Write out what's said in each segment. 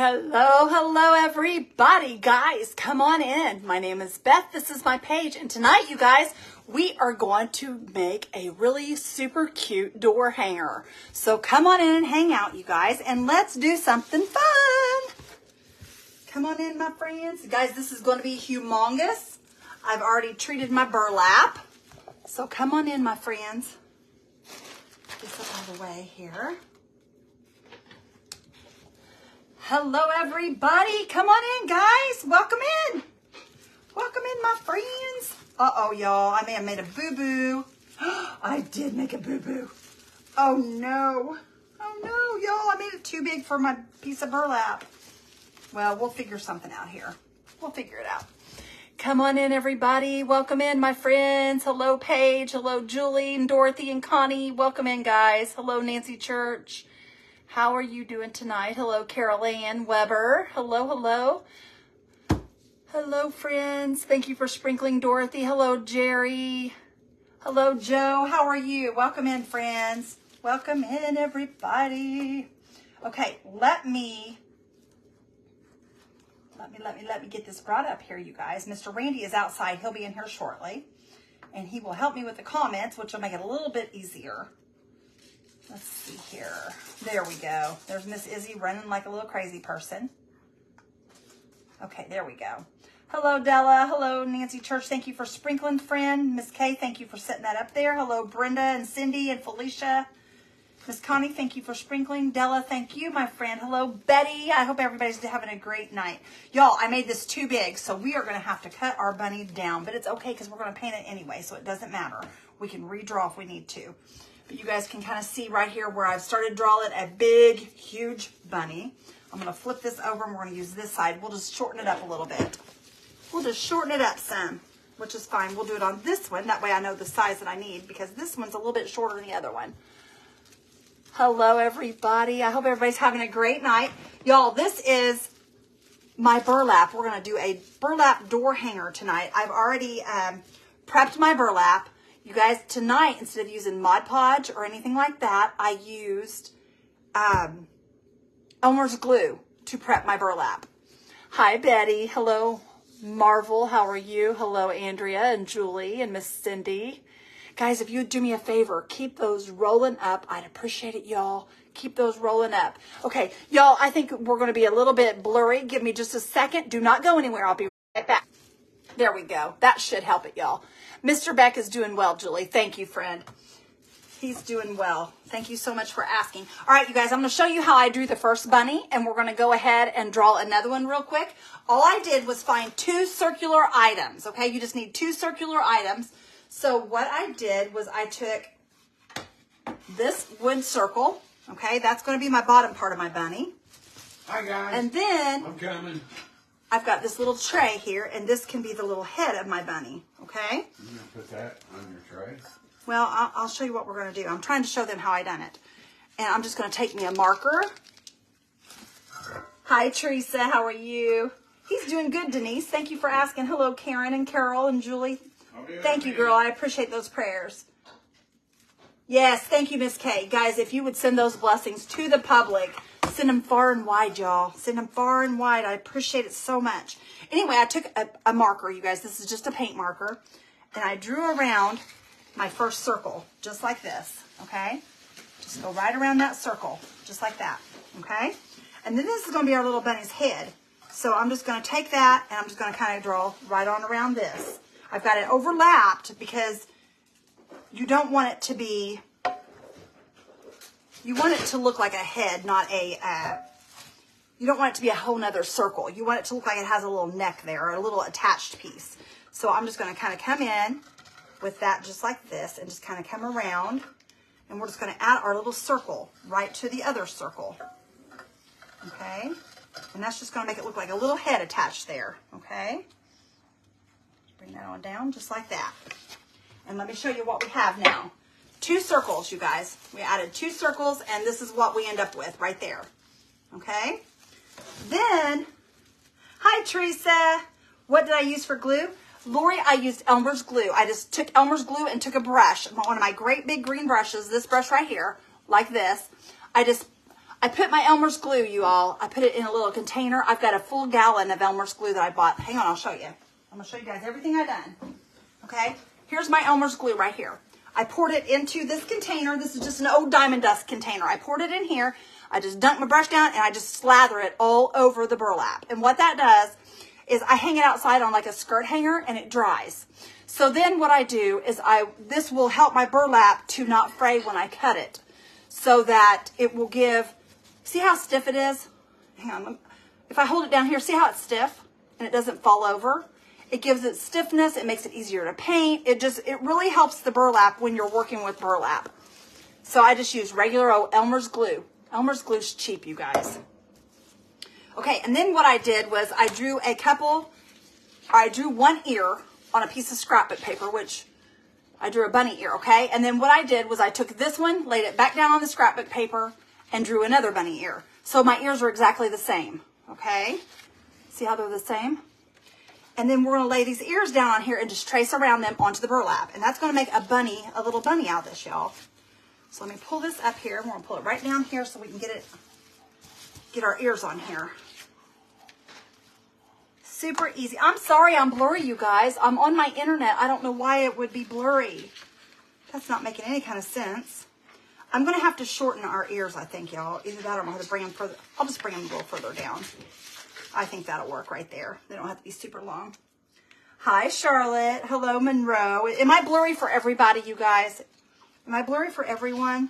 Hello, everybody. Guys, come on in. My name is Beth. This is my page. And tonight, you guys, we are going to make a really super cute door hanger. So come on in and hang out, you guys, and let's do something fun. Come on in, my friends. Guys, this is going to be humongous. I've already treated my burlap. So come on in, my friends. Get this up out of the way here. Hello, everybody. Come on in, guys. Welcome in. Welcome in, my friends. Uh-oh, y'all. I may have made a boo-boo. I did make a boo-boo. Oh, no. Oh, no, y'all. I made it too big for my piece of burlap. Well, we'll figure something out here. We'll figure it out. Come on in, everybody. Welcome in, my friends. Hello, Paige. Hello, Julie and Dorothy and Connie. Welcome in, guys. Hello, Nancy Church. How are you doing tonight? Hello, Carol Ann Weber. Hello, hello. Hello, friends. Thank you for sprinkling, Dorothy. Hello, Jerry. Hello, Joe. How are you? Welcome in, friends. Welcome in, everybody. Okay, let me get this brought up here, you guys. Mr. Randy is outside. He'll be in here shortly. And he will help me with the comments, which will make it a little bit easier. Let's see here. There we go. There's Miss Izzy running like a little crazy person. Okay, there we go. Hello, Della. Hello, Nancy Church. Thank you for sprinkling, friend. Miss Kay, thank you for setting that up there. Hello, Brenda and Cindy and Felicia. Miss Connie, thank you for sprinkling. Della, thank you, my friend. Hello, Betty. I hope everybody's having a great night. Y'all, I made this too big, so we are going to have to cut our bunny down. But it's okay because we're going to paint it anyway, so it doesn't matter. We can redraw if we need to. But you guys can kind of see right here where I've started drawing a big, huge bunny. I'm going to flip this over and we're going to use this side. We'll just shorten it up a little bit. We'll just shorten it up some, which is fine. We'll do it on this one. That way I know the size that I need because this one's a little bit shorter than the other one. Hello, everybody. I hope everybody's having a great night. Y'all, this is my burlap. We're going to do a burlap door hanger tonight. I've already prepped my burlap. You guys, tonight, instead of using Mod Podge or anything like that, I used Elmer's glue to prep my burlap. Hi, Betty. Hello, Marvel. How are you? Hello, Andrea and Julie and Miss Cindy. Guys, if you would do me a favor, keep those rolling up. I'd appreciate it, y'all. Keep those rolling up. Okay, y'all, I think we're going to be a little bit blurry. Give me just a second. Do not go anywhere. I'll be right back. There we go. That should help it, y'all. Mr. Beck is doing well, Julie. Thank you, friend. He's doing well. Thank you so much for asking. All right, you guys, I'm going to show you how I drew the first bunny, and we're going to go ahead and draw another one real quick. All I did was find 2 circular items, okay? You just need 2 circular items. So what I did was I took this wood circle, okay? That's going to be my bottom part of my bunny. Hi, guys. And then I'm coming. I've got this little tray here, and this can be the little head of my bunny, okay? You going to put that on your tray? Well, I'll show you what we're going to do. I'm trying to show them how I done it. And I'm just going to take me a marker. Hi, Teresa. How are you? He's doing good, Denise. Thank you for asking. Hello, Karen and Carol and Julie. Thank you, girl. I appreciate those prayers. Yes, thank you, Miss Kay. Guys, if you would send those blessings to the public, send them far and wide, y'all. Send them far and wide. I appreciate it so much. Anyway, I took a marker, you guys. This is just a paint marker. And I drew around my first circle, just like this, okay? Just go right around that circle, just like that, okay? And then this is going to be our little bunny's head. So I'm just going to take that, and I'm just going to kind of draw right on around this. I've got it overlapped because you don't want it to be, you want it to look like a head, not a, you don't want it to be a whole nother circle. You want it to look like it has a little neck there, or a little attached piece. So I'm just going to kind of come in with that just like this, and just kind of come around, and we're just going to add our little circle right to the other circle, okay? And that's just going to make it look like a little head attached there, okay? Bring that on down just like that. And let me show you what we have now. 2 circles, you guys. We added 2 circles, and this is what we end up with right there. Okay? Then, hi, Teresa. What did I use for glue? Lori, I used Elmer's glue. I just took Elmer's glue and took a brush, one of my great big green brushes, this brush right here, like this. I put my Elmer's glue, you all. I put it in a little container. I've got a full gallon of Elmer's glue that I bought. Hang on, I'll show you. I'm going to show you guys everything I've done. Okay, here's my Elmer's glue right here. I poured it into this container. This is just an old diamond dust container. I poured it in here. I just dunk my brush down and I just slather it all over the burlap. And what that does is I hang it outside on like a skirt hanger and it dries. So then what I do is this will help my burlap to not fray when I cut it, so that it will give, see how stiff it is? Hang on, if I hold it down here, see how it's stiff and it doesn't fall over? It gives it stiffness, it makes it easier to paint. It really helps the burlap when you're working with burlap. So I just use regular old Elmer's glue. Elmer's glue's cheap, you guys. Okay, and then what I did was I drew one ear on a piece of scrapbook paper, which I drew a bunny ear, okay? And then what I did was I took this one, laid it back down on the scrapbook paper, and drew another bunny ear. So my ears are exactly the same, okay? See how they're the same? And then we're gonna lay these ears down on here and just trace around them onto the burlap. And that's gonna make a little bunny out of this, y'all. So let me pull this up here. We're gonna pull it right down here so we can get our ears on here. Super easy. I'm sorry I'm blurry, you guys. I'm on my internet. I don't know why it would be blurry. That's not making any kind of sense. I'm going to have to shorten our ears, I think, y'all. Either that or I'm going to have to bring them further. I'll just bring them a little further down. I think that'll work right there. They don't have to be super long. Hi, Charlotte. Hello, Monroe. Am I blurry for everybody, you guys? Am I blurry for everyone?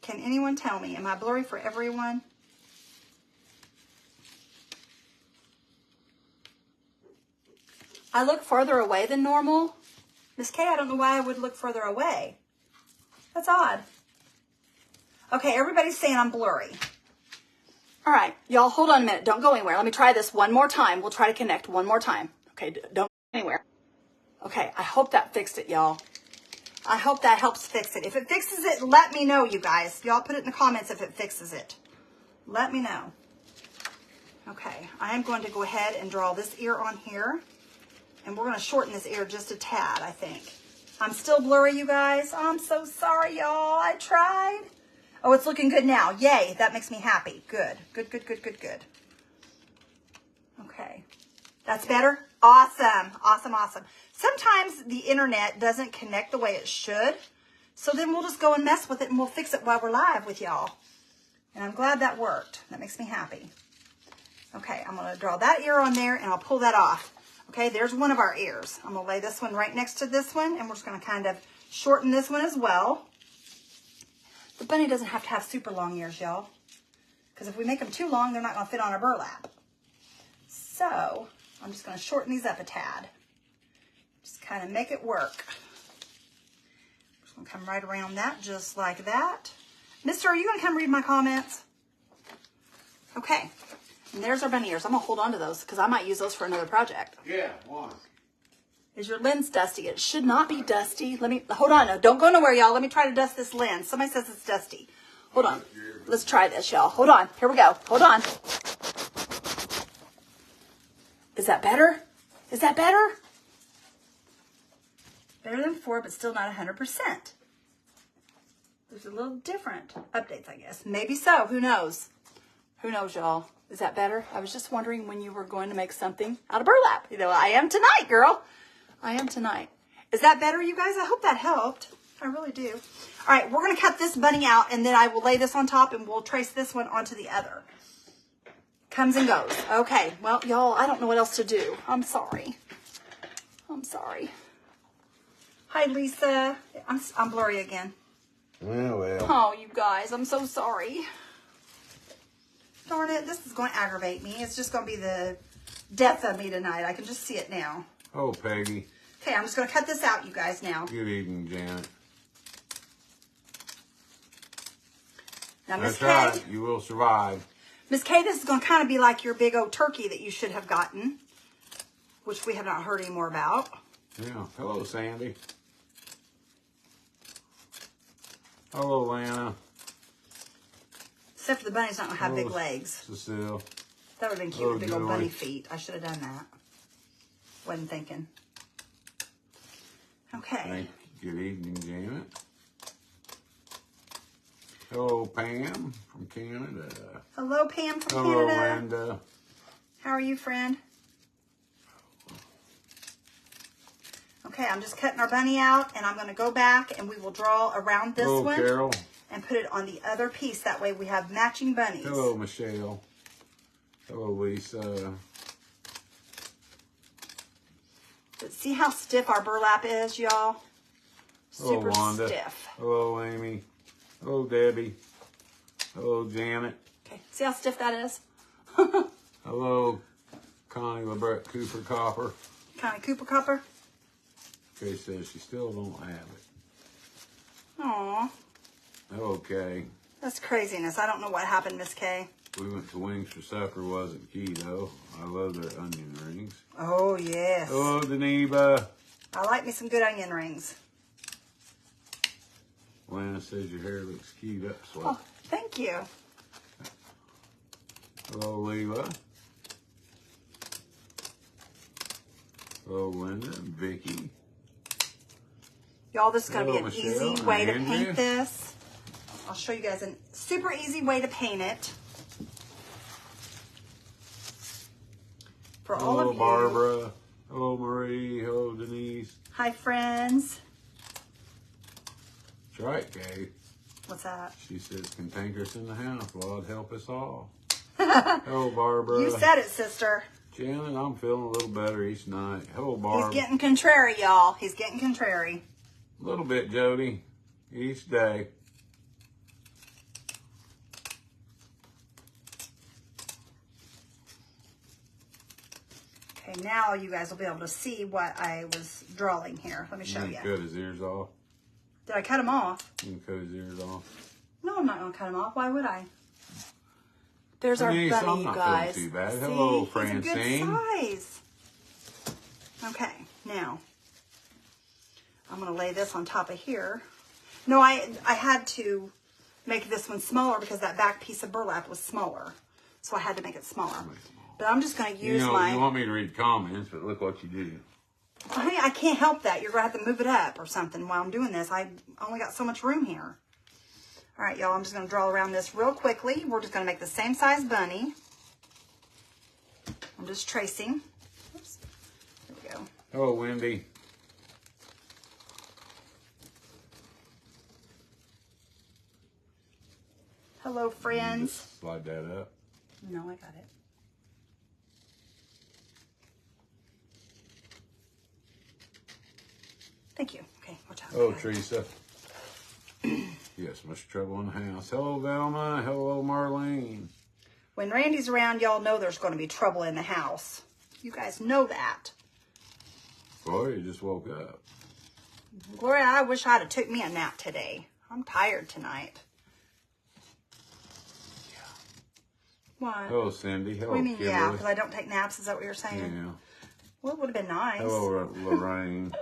Can anyone tell me? Am I blurry for everyone? I look further away than normal. Miss Kay, I don't know why I would look further away. That's odd. Okay, everybody's saying I'm blurry. All right, y'all, hold on a minute. Don't go anywhere. Let me try this one more time. We'll try to connect one more time. Okay, don't go anywhere. Okay, I hope that fixed it, y'all. I hope that helps fix it. If it fixes it, let me know, you guys. Y'all put it in the comments if it fixes it. Let me know. Okay, I am going to go ahead and draw this ear on here. And we're going to shorten this ear just a tad, I think. I'm still blurry, you guys. I'm so sorry, y'all. I tried. Oh, it's looking good now. Yay. That makes me happy. Good. Good, good, good, good, good. Okay. That's better? Awesome. Awesome, awesome. Sometimes the internet doesn't connect the way it should. So then we'll just go and mess with it and we'll fix it while we're live with y'all. And I'm glad that worked. That makes me happy. Okay, I'm going to draw that ear on there and I'll pull that off. Okay, there's one of our ears. I'm going to lay this one right next to this one, and we're just going to kind of shorten this one as well. The bunny doesn't have to have super long ears, y'all, because if we make them too long, they're not going to fit on our burlap. So I'm just going to shorten these up a tad. Just kind of make it work. Just going to come right around that, just like that. Mister, are you going to come read my comments? Okay. And there's our bunny ears. I'm going to hold on to those because I might use those for another project. Yeah, why? Is your lens dusty? It should not be dusty. Hold on. No, don't go nowhere, y'all. Let me try to dust this lens. Somebody says it's dusty. Hold on. Let's try this, y'all. Hold on. Here we go. Hold on. Is that better? Is that better? Better than 4, but still not 100%. There's a little different updates, I guess. Maybe so. Who knows? Who knows, y'all? Is that better? I was just wondering when you were going to make something out of burlap. You know, I am tonight, girl. I am tonight. Is that better, you guys? I hope that helped. I really do. All right, we're going to cut this bunny out, and then I will lay this on top, and we'll trace this one onto the other. Comes and goes. Okay, well, y'all, I don't know what else to do. I'm sorry. I'm sorry. Hi, Lisa. I'm blurry again. Well. Oh, you guys, I'm so sorry. Darn it, this is going to aggravate me. It's just going to be the death of me tonight. I can just see it now. Oh, Peggy. Okay, I'm just going to cut this out, you guys, now. Good evening, Janet. Now, Miss Kay. That's right. You will survive. Miss Kay, this is going to kind of be like your big old turkey that you should have gotten, which we have not heard any more about. Yeah. Hello, Sandy. Hello, Lana. Except for the bunny's not going to have big legs. Cecile. That would have been cute with big old bunny feet. I should have done that. Wasn't thinking. Okay. Good evening, Janet. Hello, Pam from Canada. Hello, Pam from Hello, Canada. Linda. How are you, friend? Okay, I'm just cutting our bunny out, and I'm going to go back, and we will draw around this Hello, one. Carol. And put it on the other piece. That way we have matching bunnies. Hello, Michelle. Hello, Lisa. But see how stiff our burlap is, y'all? Hello, Super Wanda. stiff. Hello, Amy. Hello, Debbie. Hello, Janet. Okay, see how stiff that is? Hello, Connie LeBret Cooper Copper. Connie Cooper Copper. Kay says she still don't have it. Aw, Okay. that's craziness. I don't know what happened, Miss Kay. We went to Wings for supper. Wasn't key, though. I love their onion rings. Oh, yes. Hello, Deneba. I like me some good onion rings. Lana says your hair looks cute up, Oh, sweat. thank you. Hello, Leela. Hello, Linda and Vicky. Y'all, this is going to be Hello, an Michelle easy way to and paint Andrea. this. I'll show you guys a super easy way to paint it. For all Hello, of you. Barbara. Hello, Marie. Hello, Denise. Hi, friends. That's right, Kay. What's that? She says, cantankerous in the house. Lord help us all. Hello, Barbara. You said it, sister. Janet, I'm feeling a little better each night. Hello, Barbara. He's getting contrary, y'all. He's getting contrary. A little bit, Jody. Each day. Okay, now you guys will be able to see what I was drawing here. Let me show You you. can cut his ears off. Did I cut him off? You can cut his ears off. No, I'm not going to cut him off. Why would I? There's our Denise, bunny, I'm you not guys. feeling too bad. See? Hello, He's a Francine. good size. Okay, now I'm going to lay this on top of here. No, I had to make this one smaller because that back piece of burlap was smaller. So I had to make it smaller. But I'm just going to use You my... want me to read comments, but look what you do. Honey, I can't help that. You're going to have to move it up or something while I'm doing this. I only got so much room here. All right, y'all, I'm just going to draw around this real quickly. We're just going to make the same size bunny. I'm just tracing. Oops. There we go. Hello, Wendy. Hello, friends. Just slide that up. No, I got it. Thank you. Okay, watch out. Hello, Teresa. Yes, much trouble in the house. Hello, Velma. Hello, Marlene. When Randy's around, y'all know there's going to be trouble in the house. You guys know that. Boy, you just woke up. Gloria, I wish I'd have took me a nap today. I'm tired tonight. What? Hello, Cindy. Hello, What do you mean, Kimberly. yeah? Because I don't take naps? Is that what you're saying? Yeah. Well, it would have been nice. Hello, Lorraine.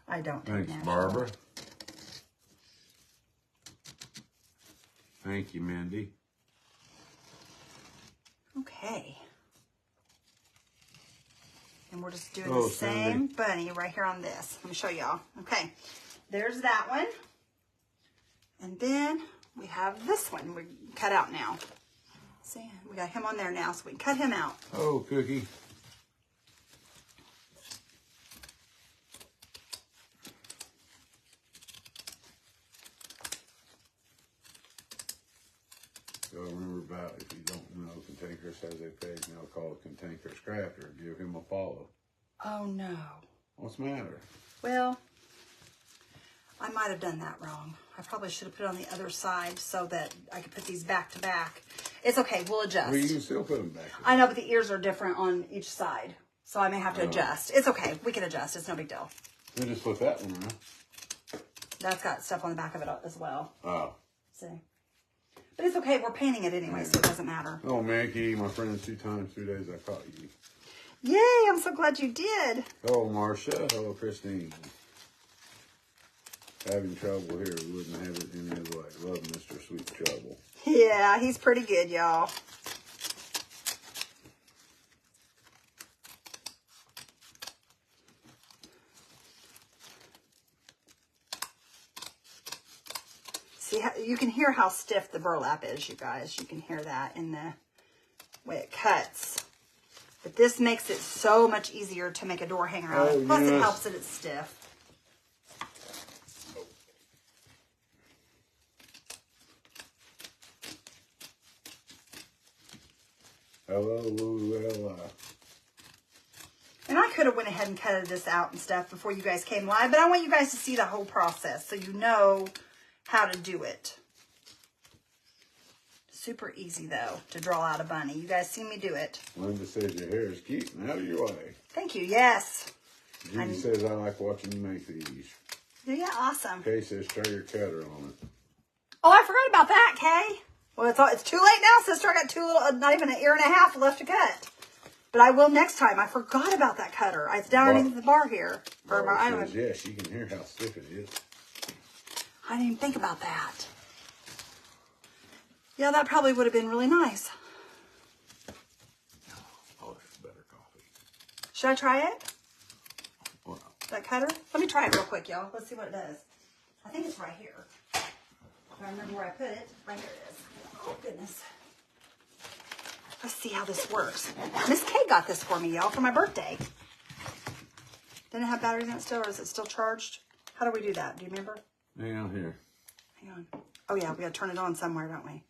I don't take Thanks, naps. Barbara. Thank you, Mindy. Okay. And we're just doing Oh, the same Cindy. bunny right here on this. Let me show y'all. Okay. There's that one. And then we have this one we cut out now. See, we got him on there now, so we can cut him out. Oh, Cookie. So remember about, if you don't know, Cantankerous has a page now called Cantankerous Crafter. Give him a follow. Oh, no. What's the matter? Well, I might have done that wrong. I probably should have put it on the other side so that I could put these back to back. It's okay. We'll adjust. Well, you can still put them back there. I know, but the ears are different on each side. So I may have to adjust. It's okay. We can adjust. It's no big deal. We just flip that one around. That's got stuff on the back of it as well. Oh. See? But it's okay. We're painting it anyway, so it doesn't matter. Oh, Mickey, my friend, 2 times, 2 days I caught you. Yay! I'm so glad you did. Hello, Marcia. Hello, Christine. Having trouble here. We wouldn't have it any other way. Love Mr. Sweet Trouble. Yeah, he's pretty good, y'all. you can hear how stiff the burlap is, you guys. You can hear that in the way it cuts. But this makes it so much easier to make a door hanger out of. Plus, it helps that it's stiff. And I could have went ahead and cut this out and stuff before you guys came live, but I want you guys to see the whole process so you know how to do it. Super easy, though, to draw out a bunny. You guys see me do it. Linda says your hair is cute and out of your way. Thank you, yes. Judy says I like watching you make these. Yeah, awesome. Kay says try your cutter on it. Oh, I forgot about that, Kay. Well, it's too late now, sister. I got not even an ear and a half left to cut. But I will next time. I forgot about that cutter. It's down underneath the bar here. Says, yes, you can hear how stiff it is. I didn't even think about that. Yeah, that probably would have been really nice. Oh, it's better coffee. Should I try it? Well, That cutter? Let me try it real quick, y'all. Let's see what it does. I think it's right here. If I remember where I put it. Right here it is. Oh, goodness. Let's see how this works. Miss Kay got this for me, y'all, for my birthday. Didn't it have batteries in it still, or is it still charged? How do we do that? Do you remember? down here. Hang on. Oh, yeah, we got to turn it on somewhere, don't we?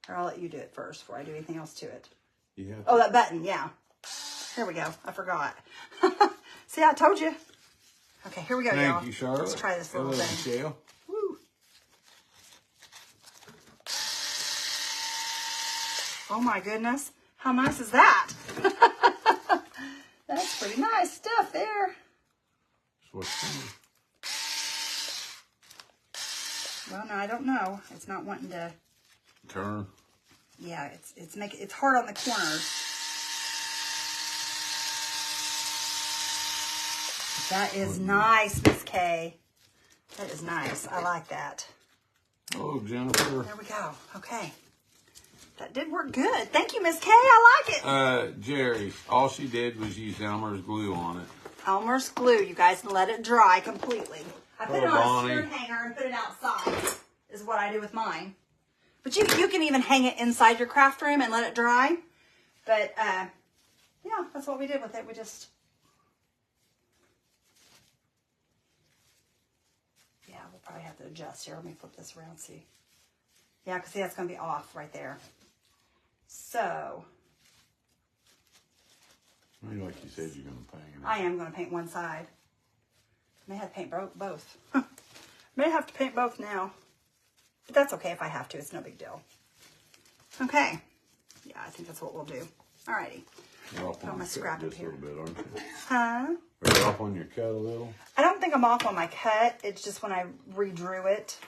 Or I'll let you do it first before I do anything else to it. Yeah. Oh, that button, yeah. Here we go. I forgot. See, I told you. Okay, here we go, y'all. Thank you, Charlotte. Let's try this little thing. Michelle. Woo. Oh, my goodness. How nice is that? That's pretty nice stuff there. Well, no, I don't know. It's not wanting to turn. Yeah, it's hard on the corners. That is nice, Miss Kay. That is nice. I like that. Oh, Jennifer. There we go. Okay. That did work good. Thank you, Miss Kay. I like it. Jerry, all she did was use Elmer's glue on it. Elmer's glue, you guys, and let it dry completely. I put it on a skirt hanger and put it outside, is what I do with mine. But you can even hang it inside your craft room and let it dry. But, yeah, that's what we did with it. We just... Yeah, we'll probably have to adjust here. Let me flip this around, see. Yeah, because see, that's going to be off right there. So... Maybe like you said, you're going to paint it. I am going to paint one side. May have to paint both. May have to paint both now. But that's okay if I have to. It's no big deal. Okay. Yeah, I think that's what we'll do. Alrighty. You're off on my scrap up here. A little bit, aren't you? Huh? Are you off on your cut a little? I don't think I'm off on my cut. It's just when I redrew it,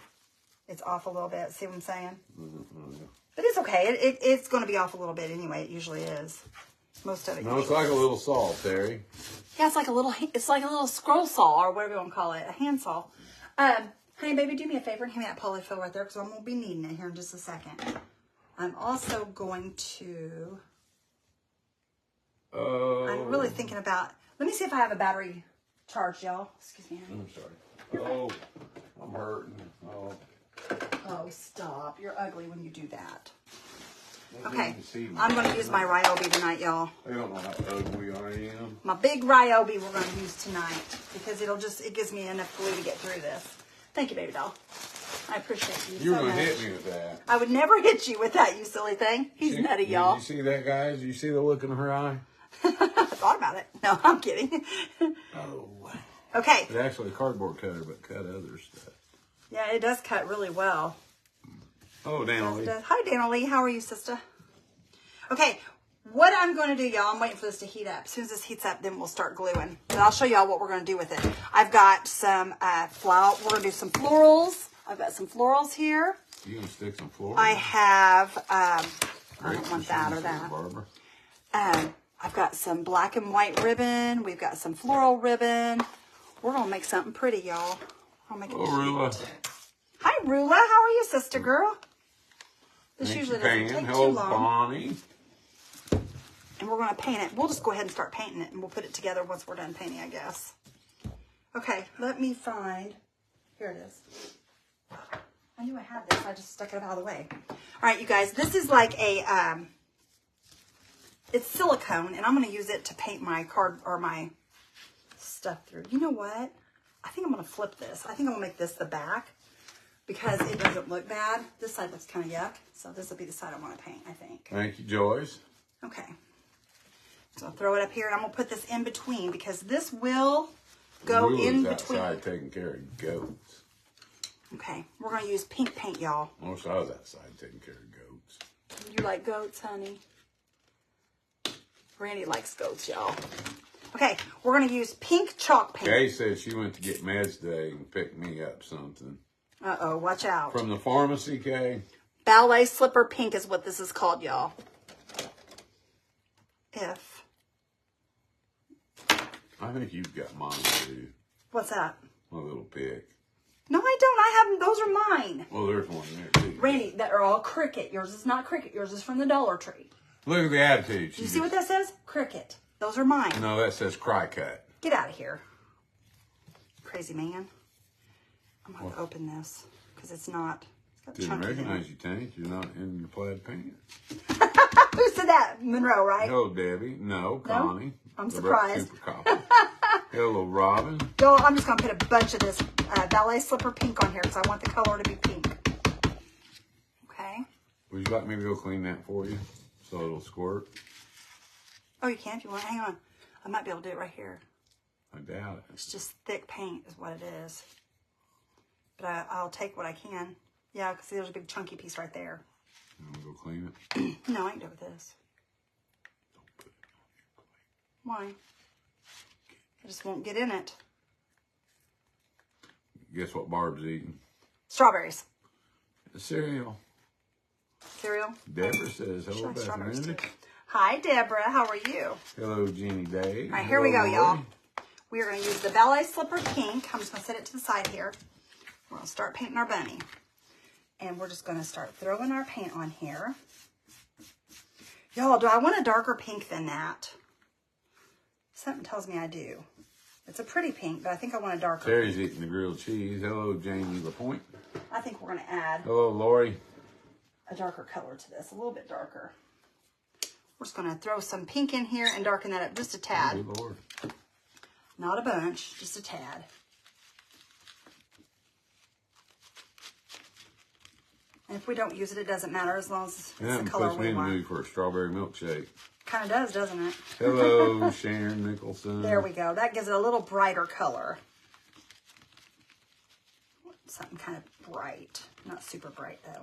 it's off a little bit. See what I'm saying? Mm-hmm. But it's okay. It's going to be off a little bit anyway. It usually is. Most of it. No, it's like a little saw, Terry. Yeah, it's like a little scroll saw or whatever you want to call it, a hand saw. Honey, baby, do me a favor and hand me that polyfill right there because I'm going to be needing it here in just a second. I'm also going to... I'm really thinking about... Let me see if I have a battery charged, y'all. Excuse me, honey. I'm sorry. Oh, I'm hurting. Oh. Oh, stop. You're ugly when you do that. Okay, I'm going to use my Ryobi tonight, y'all. They don't know how ugly I am. My big Ryobi we're going to use tonight because it gives me enough glue to get through this. Thank you, baby doll. I appreciate you You're so much. going to hit me with that. I would never hit you with that, you silly thing. He's nutty, y'all. You see that, guys? You see the look in her eye? I thought about it. No, I'm kidding. Oh. Okay. It's actually a cardboard cutter, but cut other stuff. Yeah, it does cut really well. Oh, Daniel. Hi, Daniel Lee. How are you, sister? Okay, what I'm going to do, y'all, I'm waiting for this to heat up. As soon as this heats up, then we'll start gluing. And I'll show y'all what we're going to do with it. I've got some flower. We're going to do some florals. I've got some florals here. You going to stick some florals? I have, I don't want that or that. Barbara. I've got some black and white ribbon. We've got some floral ribbon. We're going to make something pretty, y'all. I'll make it Rula. Hi, Rula. How are you, sister girl? This usually doesn't take too long. Bonnie. And we're going to paint it. We'll just go ahead and start painting it, and we'll put it together once we're done painting, I guess. Okay, let me find... Here it is. I knew I had this. I just stuck it out of the way. All right, you guys. This is like a, it's silicone, and I'm going to use it to paint my card or my stuff through. You know what? I think I'm going to flip this. I think I'm going to make this the back because it doesn't look bad. This side looks kind of yuck. So this will be the side I want to paint, I think. Thank you, Joyce. Okay. So I'll throw it up here, and I'm going to put this in between because this will go in between. Outside taking care of goats. Okay. We're going to use pink paint, y'all. I wish I was outside taking care of goats. You like goats, honey? Randy likes goats, y'all. Okay, we're going to use pink chalk paint. Kay said she went to get meds today and picked me up something. Uh-oh, watch out. From the pharmacy, Kay? Ballet slipper pink is what this is called, y'all. If. I think you've got mine, too. What's that? My little pick. No, I don't. I have them. Those are mine. Well, there's one there, too. Randy, that are all Cricket. Yours is not Cricket. Yours is from the Dollar Tree. Look at the attitude. Do you see what that says? Cricket. Those are mine. No, that says Cry Cut. Get out of here. Crazy man. I'm going to open this because it's not. It's got Didn't chunky in it. recognize you, Tank. You're not in your plaid pants. Who said that? Monroe, right? Hello, Debbie. No, Connie. I'm surprised. Super Copper. Hello, Robin. Y'all, I'm just going to put a bunch of this ballet slipper pink on here because I want the color to be pink. Okay. Would you like me to go clean that for you so it'll squirt? Oh, you can if you want. Hang on. I might be able to do it right here. I doubt it. It's just thick paint is what it is. But I'll take what I can. Yeah, because there's a big chunky piece right there. You want to go clean it? No, I can do it with this. Don't put it on your plate. Why? I just won't get in it. Guess what Barb's eating? Strawberries. Cereal. Cereal? Deborah says, Should hello, I Beth strawberries Randy. too? Hi, Deborah. How are you? Hello, Jeannie Day. All right, here we go, y'all. We are going to use the ballet slipper pink. I'm just going to set it to the side here. We're going to start painting our bunny. And we're just going to start throwing our paint on here. Y'all, do I want a darker pink than that? Something tells me I do. It's a pretty pink, but I think I want a darker Terry's pink. eating the grilled cheese. Hello, Jamie LaPointe. I think we're going to add Hello, Lori. a darker color to this, a little bit darker. We're just going to throw some pink in here and darken that up just a tad. Good Lord. Not a bunch, just a tad. And if we don't use it, it doesn't matter as long as it's Yeah, the color puts me we in the want. mood for a strawberry milkshake. Kind of does, doesn't it? Hello, Sharon Nicholson. There we go. That gives it a little brighter color. Something kind of bright. Not super bright, though.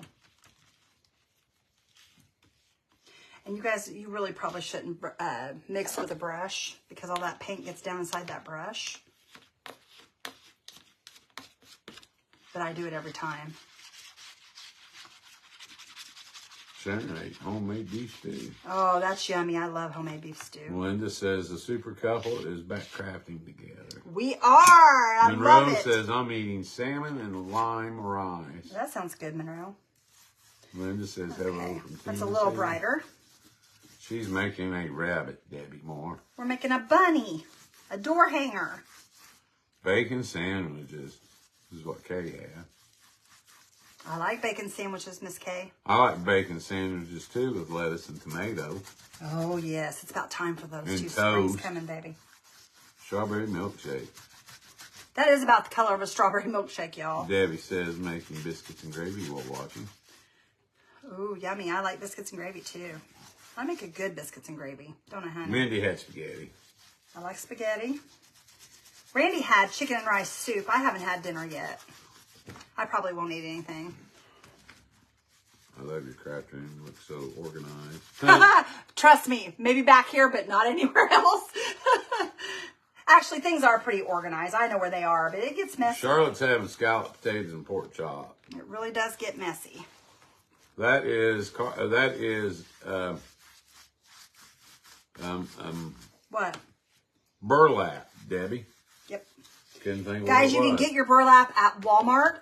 And you guys, you really probably shouldn't mix with a brush because all that paint gets down inside that brush. But I do it every time. Sharon ate homemade beef stew. Oh, that's yummy. I love homemade beef stew. Melinda says the super couple is back crafting together. We are. I love Monroe it. says I'm eating salmon and lime rice. That sounds good, Monroe. Linda says hello Okay. from That's a Tennessee. little brighter. She's making a rabbit, Debbie Moore. We're making a bunny. A door hanger. Bacon sandwiches. This is what Kay had. I like bacon sandwiches, Miss Kay. I like bacon sandwiches too with lettuce and tomato. Oh, yes. It's about time for those And two springs toast. coming, baby. Strawberry milkshake. That is about the color of a strawberry milkshake, y'all. Debbie says making biscuits and gravy while watching. Ooh, yummy. I like biscuits and gravy, too. I make a good biscuits and gravy. Don't I, honey? Mindy had spaghetti. I like spaghetti. Randy had chicken and rice soup. I haven't had dinner yet. I probably won't eat anything. I love your craft room. It looks so organized. Trust me, maybe back here, but not anywhere else. Actually, things are pretty organized. I know where they are, but it gets messy. Charlotte's having scalloped potatoes and pork chop. It really does get messy. That is What? burlap, Debbie. Yep. Couldn't think what Guys, it you can was. get your burlap at Walmart.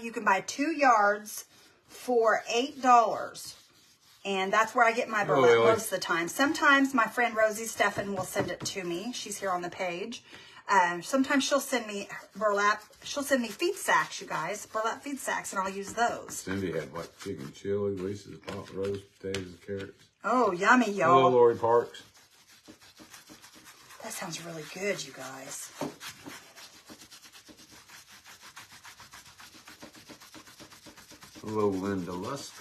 You can buy 2 yards for $8. And that's where I get my burlap really? most of the time. Sometimes my friend Rosie Steffen will send it to me. She's here on the page. Sometimes she'll send me burlap. She'll send me feed sacks, you guys. Burlap feed sacks, and I'll use those. Cindy had like chicken chili, Lisa's pot roast, potatoes, and carrots. Oh, yummy, y'all. Hello, Lori Parks. That sounds really good, you guys. Hello, Linda Lusk.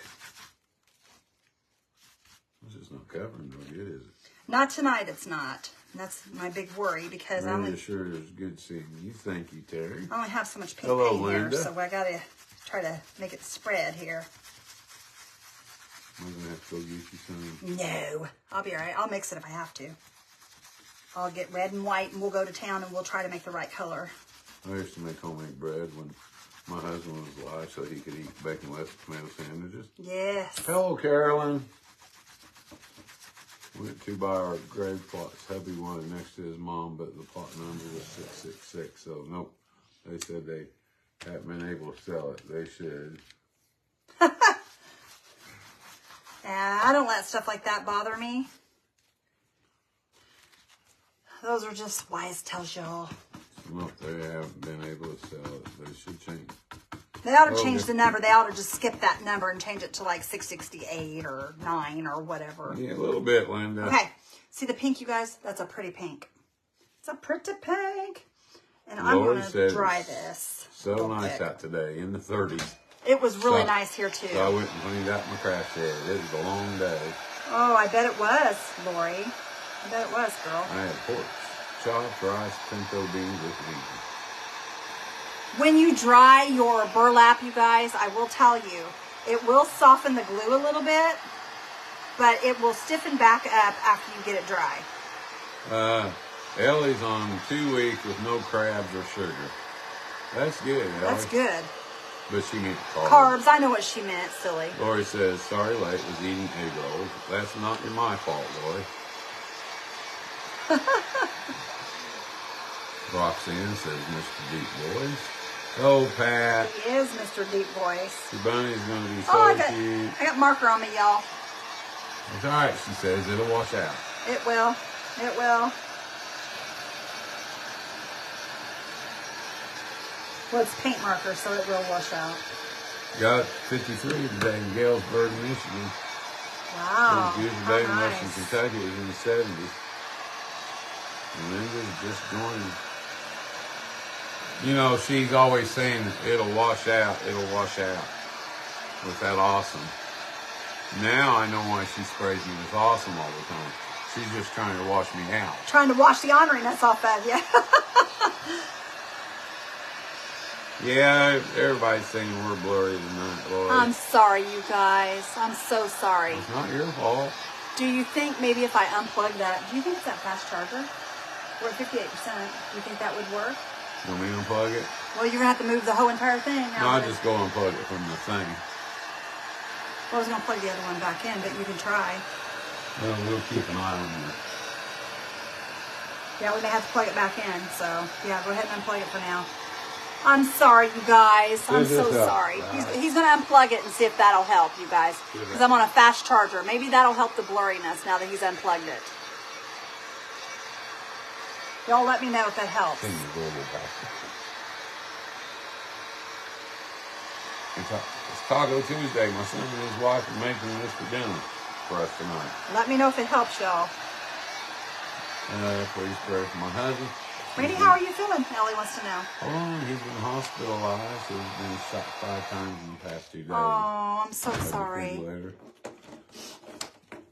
This is not covering no good, is it? Not tonight, it's not. And that's my big worry because I Linda sure is good seeing you. Thank you, Terry. only have so much pink Hello, paint here, Linda. so I gotta try to make it spread here. I'm gonna have to go get you some. No, I'll be all right. I'll mix it if I have to. I'll get red and white, and we'll go to town, and we'll try to make the right color. I used to make homemade bread when my husband was alive so he could eat bacon, lettuce, tomato sandwiches. Yes. Hello, Carolyn. Went to buy our grave plots. Hubby wanted next to his mom, but the plot number was 666. So, nope. They said they haven't been able to sell it. They should. I don't let stuff like that bother me. Those are just wise tells y'all. Nope, they haven't been able to sell it. They should change. They ought to change the number. They ought to just skip that number and change it to like 668 or 9 or whatever. Yeah, a little bit, Linda. Okay. See the pink, you guys? That's a pretty pink. It's a pretty pink. And I'm Lori going said to dry it's this. So real nice quick. out today, in the 30s. It was really So- nice here too. So I went and cleaned out my craft shed. It was a long day. Oh, I bet it was, Lori. I bet it was, girl. I had pork chops, rice, pinto beans with wheat. When you dry your burlap, you guys, I will tell you, it will soften the glue a little bit, but it will stiffen back up after you get it dry. Ellie's on 2 weeks with no crabs or sugar. That's good, Ellie. That's good. But she meant carbs. Carbs, I know what she meant, silly. Lori says, sorry late, was eating egg rolls. That's not my fault, Lori. Roxanne says, Mr. Deep Voice. Oh, Pat. He is Mr. Deep Voice. Your bunny's going to be so Oh, cute. I got marker on me, y'all. It's all right, she says. It'll wash out. It will. It will. Well, it's paint marker, so it will wash out. Got 53 today in Galesburg, Michigan. Wow. It was a how good day in Western nice. Kentucky. It was in the 70s. And Linda's just joining. You know, she's always saying it'll wash out, it'll wash out. Was that awesome? Now I know why she sprays me with awesome all the time. She's just trying to wash me out. Trying to wash the orneriness off of you. Yeah, everybody's saying we're blurry tonight, Lori. I'm sorry, you guys. I'm so sorry. It's not your fault. Do you think maybe if I unplug that, do you think it's that fast charger? We're at 58%. Do you think that would work? You want me to unplug it? Well, you're going to have to move the whole entire thing. No, I'll just go unplug it from the thing. Well, I was going to plug the other one back in, but you can try. Well, we'll keep an eye on you. Yeah, we may have to plug it back in. So, yeah, go ahead and unplug it for now. I'm sorry, you guys. I'm This so is up. sorry. He's going to unplug it and see if that'll help, you guys. Because I'm on a fast charger. Maybe that'll help the blurriness now that he's unplugged it. Y'all let me know if that helps. Can you go a little faster? It's Taco Tuesday. My son and his wife are making this for dinner for us tonight. Let me know if it helps, y'all. Please pray for my husband. Randy, how are you feeling? Ellie wants to know. Hold on, he's been hospitalized. He's been shot 5 times in the past 2 days. Oh, I'm so Have a sorry. defibrillator.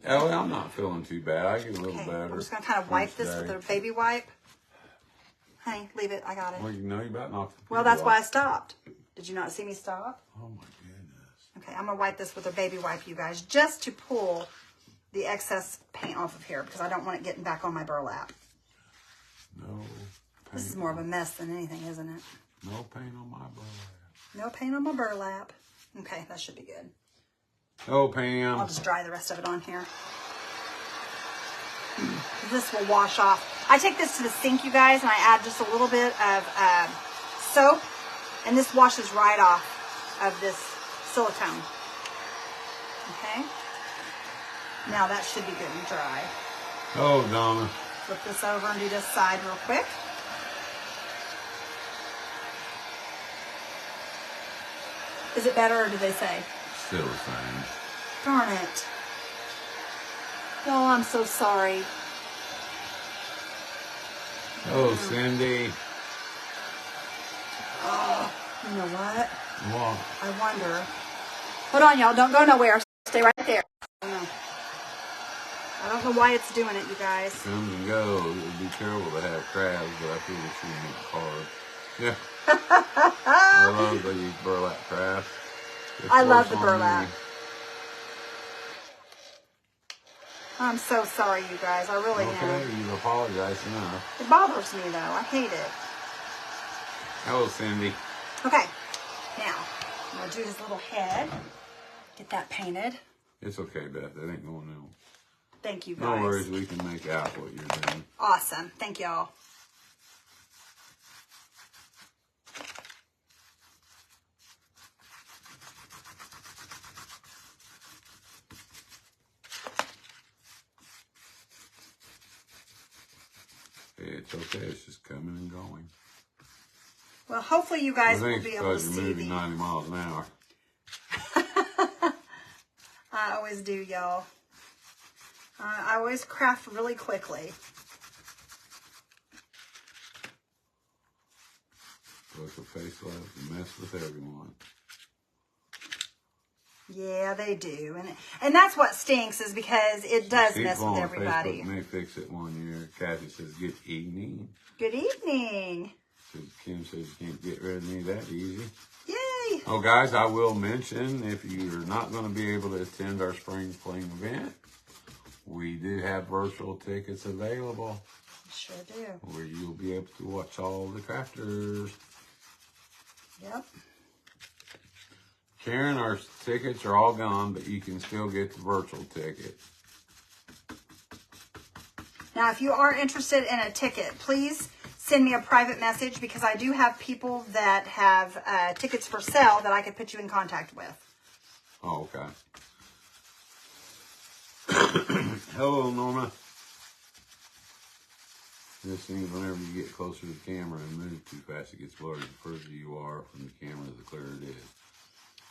Ellie, I'm not feeling too bad. I get a little Okay, better. I'm just going to kind of wipe this today. with a baby wipe. Honey, leave it. I got it. Well, you know you about knocked the Well, that's why I stopped. Did you not see me stop? Oh my goodness. Okay, I'm going to wipe this with a baby wipe, you guys, just to pull the excess paint off of here because I don't want it getting back on my burlap. No paint. This is more of a mess than anything, isn't it? No paint on my burlap. No paint on my burlap. Okay, that should be good. Oh, Pam. I'll just dry the rest of it on here. This will wash off. I take this to the sink, you guys, and I add just a little bit of soap, and this washes right off of this silicone. Okay? Now that should be good and dry. Oh, Donna. Flip this over and do this side real quick. Is it better, or did they say? Still the same. Darn it. Oh, I'm so sorry. Oh, Cindy. Oh, you know what? What? I wonder. Hold on, y'all. Don't go nowhere. Stay right there. I don't know why it's doing it, you guys. Comes and goes. It would be terrible to have crabs, but I feel we shouldn't eat carbs. Yeah. I love these burlap crafts. I love the burlap. I'm so sorry, you guys. I really am. Okay, you've apologized enough. It bothers me, though. I hate it. Hello, Cindy. Okay. Now, I'm going to do his little head. Get that painted. It's okay, Beth. That ain't going on. Thank you, guys. No worries. We can make out what you're doing. Awesome. Thank y'all. It's okay. It's just coming and going. Well, hopefully you guys I will think be it's able to because see you're moving 90 miles an hour. I always do, y'all. I always craft really quickly. Look, a face loves to mess with everyone. Yeah, they do. And that's what stinks, is because it does Keep mess with on everybody. Facebook may fix it one year. Kathy says, good evening. Good evening. Kim says you can't get rid of me that easy. Yay. Oh, guys, I will mention, if you're not going to be able to attend our spring fling event, we do have virtual tickets available. Sure do. Where you'll be able to watch all the crafters. Yep. Karen, our tickets are all gone, but you can still get the virtual ticket. Now, if you are interested in a ticket, please send me a private message, because I do have people that have tickets for sale that I could put you in contact with. Oh, okay. Hello, Norma. This thing, whenever you get closer to the camera and move too fast, it gets blurry. The further you are from the camera, the clearer it is.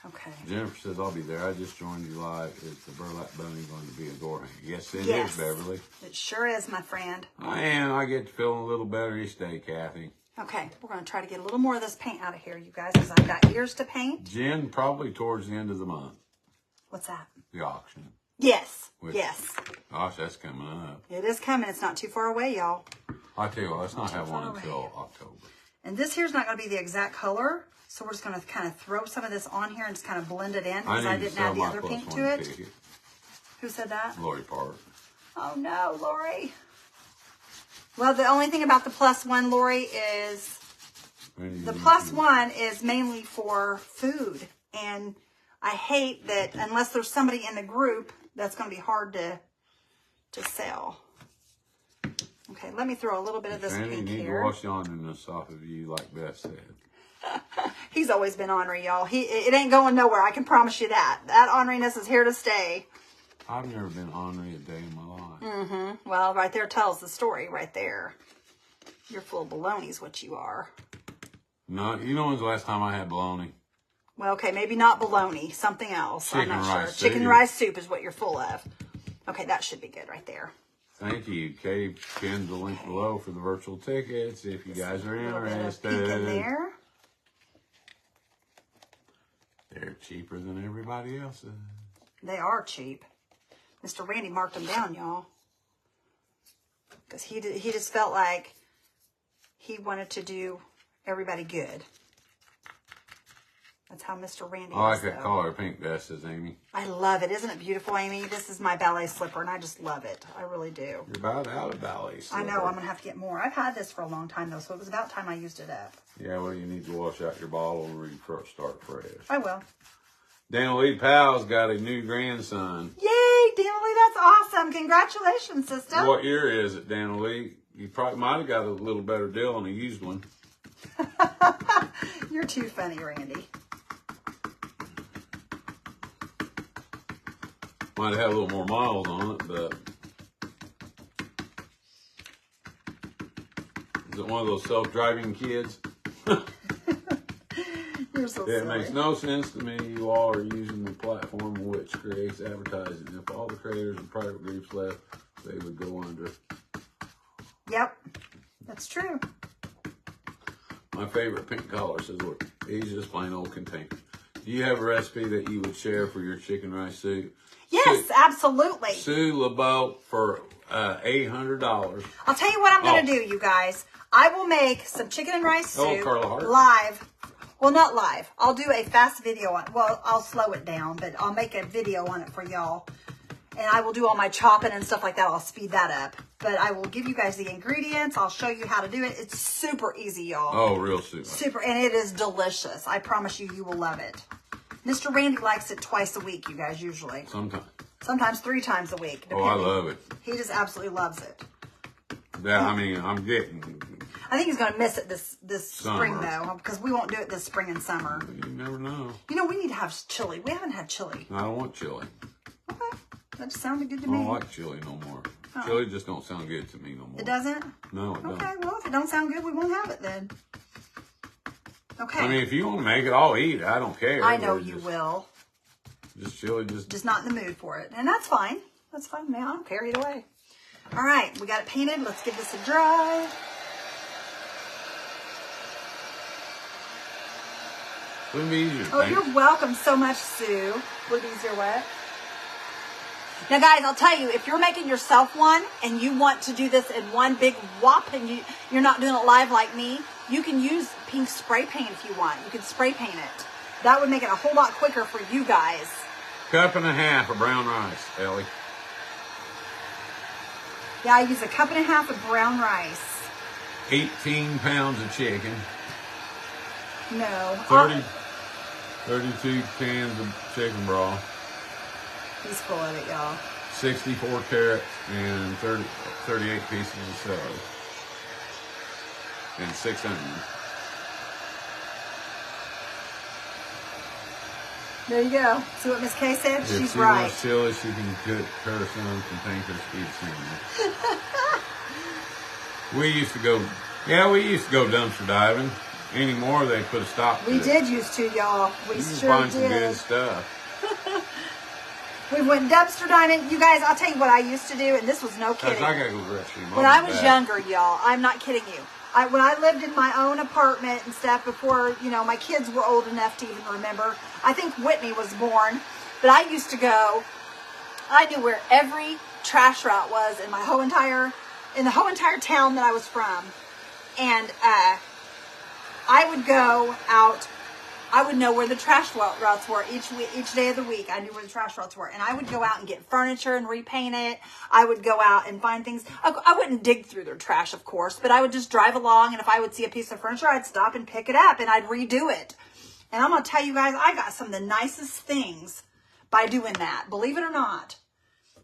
Okay. Jennifer says, I'll be there. I just joined you live. Is the burlap bunny going to be a door hanger? Yes, it Yes. is, Beverly. It sure is, my friend. I am. I get to feeling a little better each day, Kathy. Okay, we're going to try to get a little more of this paint out of here, you guys, because I've got ears to paint. Jen, probably towards the end of the month. What's that? The auction. Yes. Which, yes. Gosh, that's coming up. It is coming. It's not too far away, y'all. I tell you what, let's not have one until October. And this here's not going to be the exact color, so we're just going to kind of throw some of this on here and just kind of blend it in, because I didn't add the other pink to it. Ticket. Who said that? Lori Park. Oh no, Lori. Well, the only thing about the +1, Lori, is the +1 is mainly for food, and I hate that unless there's somebody in the group, that's going to be hard to sell. Okay, let me throw a little bit of this Randy, pink you need here. to wash the ornaments off of you, like Beth said. He's always been ornery, y'all. It ain't going nowhere. I can promise you that. That orneriness is here to stay. I've never been ornery a day in my life. Mm-hmm. Well, right there tells the story right there. You're full of baloney is what you are. No, you know when's the last time I had bologna? Well, okay, maybe not bologna. Something else. I'm not sure. Rice Chicken soup. rice soup is what you're full of. Okay, that should be good right there. Thank you. Katie pinned the link below for the virtual tickets if you guys are A little bit of interested. pink in there. They're cheaper than everybody else's. They are cheap. Mr. Randy marked them down, y'all. Because he just felt like he wanted to do everybody good. That's how Mr. Randy I like is, that though. color pink, Beth says Amy. I love it. Isn't it beautiful, Amy? This is my ballet slipper, and I just love it. I really do. You're about out of ballet slipper. I know. I'm going to have to get more. I've had this for a long time, though, so it was about time I used it up. Yeah, well, you need to wash out your bottle where you first start fresh. I will. Dana Lee Powell's got a new grandson. Yay, Dana Lee, that's awesome. Congratulations, sister. What year is it, Dana Lee? You probably might have got a little better deal on a used one. You're too funny, Randy. Might have had a little more miles on it, but is it one of those self-driving kids? You're You're so It silly. makes no sense to me you all are using the platform which creates advertising. If all the creators and private groups left, they would go under. Yep, that's true. My favorite pink color says, look, these just plain old containers. Do you have a recipe that you would share for your chicken rice soup? Yes, absolutely. Sue LeBeau for $800. I'll tell you what I'm going to do, you guys. I will make some chicken and rice soup Carla Hart. live. Well, not live. I'll do a fast video on it. Well, I'll slow it down, but I'll make a video on it for y'all. And I will do all my chopping and stuff like that. I'll speed that up. But I will give you guys the ingredients. I'll show you how to do it. It's super easy, y'all. Oh, real soup. Super, and it is delicious. I promise you, you will love it. Mr. Randy likes it twice a week, you guys, usually. Sometimes 3 times a week. Oh, I love it. He just absolutely loves it. Yeah, I mean, I'm getting... I think he's going to miss it this spring, though, because we won't do it this spring and summer. You never know. You know, we need to have chili. We haven't had chili. I don't want chili. Okay. That just sounded good to I me. don't like chili no more. Chili just don't sound good to me no more. It doesn't? No, it don't. Okay, well, if it don't sound good, we won't have it then. Okay. I mean, if you want to make it, I'll eat it. I don't care. I know you will. Just chili, just not in the mood for it. And that's fine. That's fine, man. I don't care either way. All right, we got it painted. Let's give this a dry. wouldn't be easier. Oh, you're welcome so much, Sue. Would it be easier what? Now, guys, I'll tell you, if you're making yourself one and you want to do this in one big whop and you're not doing it live like me, you can use pink spray paint if you want. You can spray paint it. That would make it a whole lot quicker for you guys. 1.5 cups of brown rice, Ellie. Yeah, I use 1.5 cups of brown rice. 18 pounds of chicken. No. 32 cans of chicken broth. He's full of it, y'all. 64 carrots and 38 pieces of celery. And 6 onions. There you go. See what Miss Kay said? If She's she right. wants chili, she can cook her some cantankerous eat sandwich. We used to go dumpster diving. Anymore, they put a stop to it. We did used to, y'all. We You can sure find some did. good stuff. We went dumpster diving. You guys, I'll tell you what I used to do, and this was no kidding. I gotta go to the restroom. When I was younger, y'all, I'm not kidding you. When I lived in my own apartment and stuff before, you know, my kids were old enough to even remember. I think Whitney was born, but I used to go. I knew where every trash route was in the whole entire town that I was from, and I would go out. I would know where the trash routes were each day of the week. I knew where the trash routes were. And I would go out and get furniture and repaint it. I would go out and find things. I wouldn't dig through their trash, of course, but I would just drive along. And if I would see a piece of furniture, I'd stop and pick it up and I'd redo it. And I'm going to tell you guys, I got some of the nicest things by doing that. Believe it or not.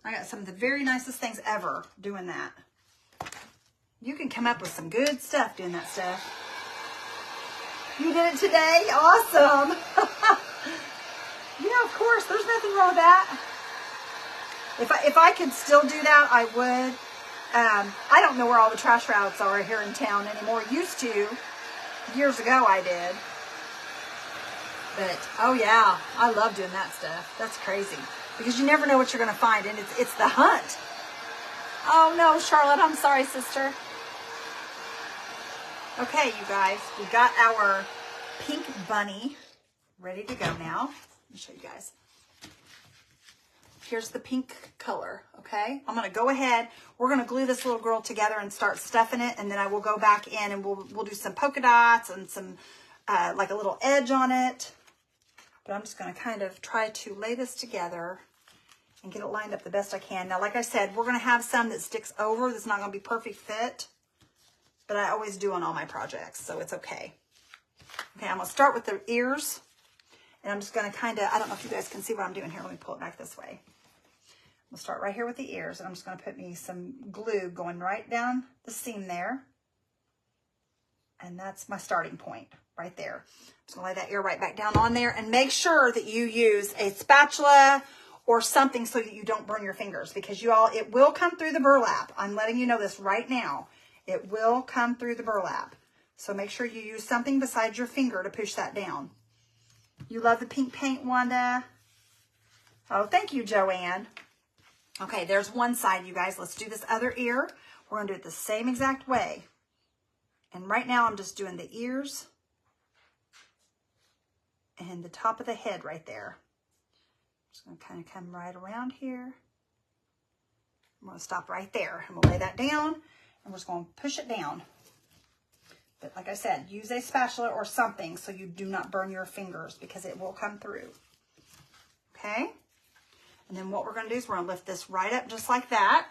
I got some of the very nicest things ever doing that. You can come up with some good stuff doing that stuff. You did it today? Awesome. Yeah, of course. There's nothing wrong with that. If I could still do that, I would. I don't know where all the trash routes are here in town anymore. Used to. Years ago, I did. But, oh yeah, I love doing that stuff. That's crazy. Because you never know what you're going to find, and it's the hunt. Oh, no, Charlotte, I'm sorry, sister. Okay, you guys, we got our pink bunny ready to go now. Let me show you guys. Here's the pink color, okay? I'm going to go ahead. We're going to glue this little girl together and start stuffing it, and then I will go back in and we'll do some polka dots and some, like a little edge on it. But I'm just going to kind of try to lay this together and get it lined up the best I can. Now, like I said, we're going to have some that sticks over. That's not going to be perfect fit. But I always do on all my projects, so it's okay. Okay, I'm going to start with the ears. And I'm just going to kind of, I don't know if you guys can see what I'm doing here. Let me pull it back this way. We'll start right here with the ears. And I'm just going to put me some glue going right down the seam there. And that's my starting point right there. I'm just going to lay that ear right back down on there. And make sure that you use a spatula or something so that you don't burn your fingers. Because it will come through the burlap. I'm letting you know this right now. It will come through the burlap. So make sure you use something besides your finger to push that down. You love the pink paint, Wanda? Oh, thank you, Joanne. Okay, there's one side, you guys. Let's do this other ear. We're going to do it the same exact way. And right now, I'm just doing the ears and the top of the head right there. Just going to kind of come right around here. I'm going to stop right there. I'm going to lay that down, and we're just going to push it down. But like I said, use a spatula or something so you do not burn your fingers because it will come through. Okay? And then what we're going to do is we're going to lift this right up just like that.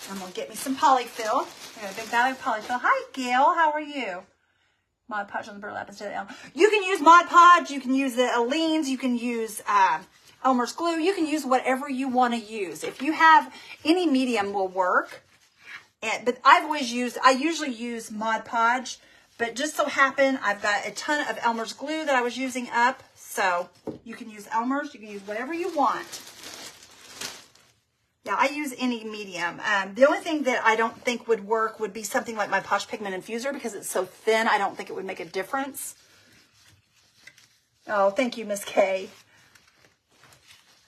I'm going to get me some polyfill. I got a big bag of polyfill. Hi, Gail. How are you? Mod Podge on the burlap instead of Elmer. You can use Mod Podge. You can use the Aleene's. You can use Elmer's glue. You can use whatever you want to use. If you have any medium will work. But I usually use Mod Podge. But just so happen, I've got a ton of Elmer's glue that I was using up. So you can use Elmer's. You can use whatever you want. Yeah, I use any medium. The only thing that I don't think would work would be something like my Posh Pigment Infuser because it's so thin. I don't think it would make a difference. Oh, thank you, Miss Kay.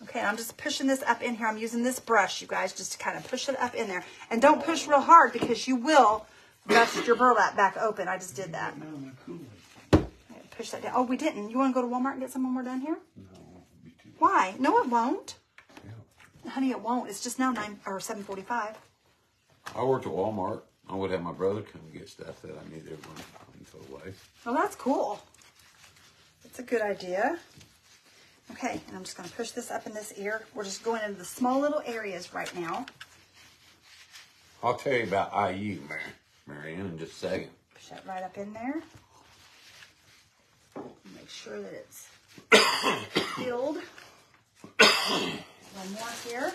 Okay, I'm just pushing this up in here. I'm using this brush, you guys, just to kind of push it up in there. And don't push real hard because you will bust your burlap back open. I just did that. Push that down. Oh, we didn't. You want to go to Walmart and get some when we're done here? No. Why? No, it won't. Honey, it won't. It's just now 7:45. I worked at Walmart. I would have my brother come get stuff that I needed to throw away. Well, that's cool. That's a good idea. Okay, and I'm just going to push this up in this ear. We're just going into the small little areas right now. I'll tell you about IU, Marianne, in just a second. Push that right up in there. Make sure that it's filled. One more here.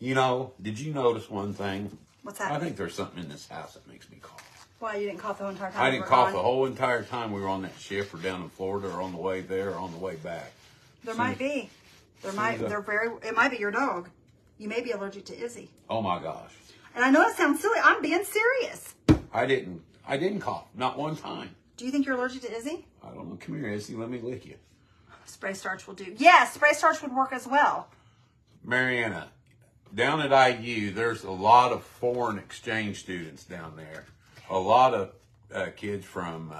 You know, did you notice one thing? What's that? I think there's something in this house that makes me cough. Why, you didn't cough the whole entire time? I didn't cough the whole entire time we were on that ship or down in Florida or on the way there or on the way back. There might be. It might be your dog. You may be allergic to Izzy. Oh my gosh. And I know it sounds silly. I'm being serious. I didn't cough. Not one time. Do you think you're allergic to Izzy? I don't know. Come here, Izzy. Let me lick you. Spray starch will do. Yes, spray starch would work as well. Mariana, down at IU, there's a lot of foreign exchange students down there. A lot of kids from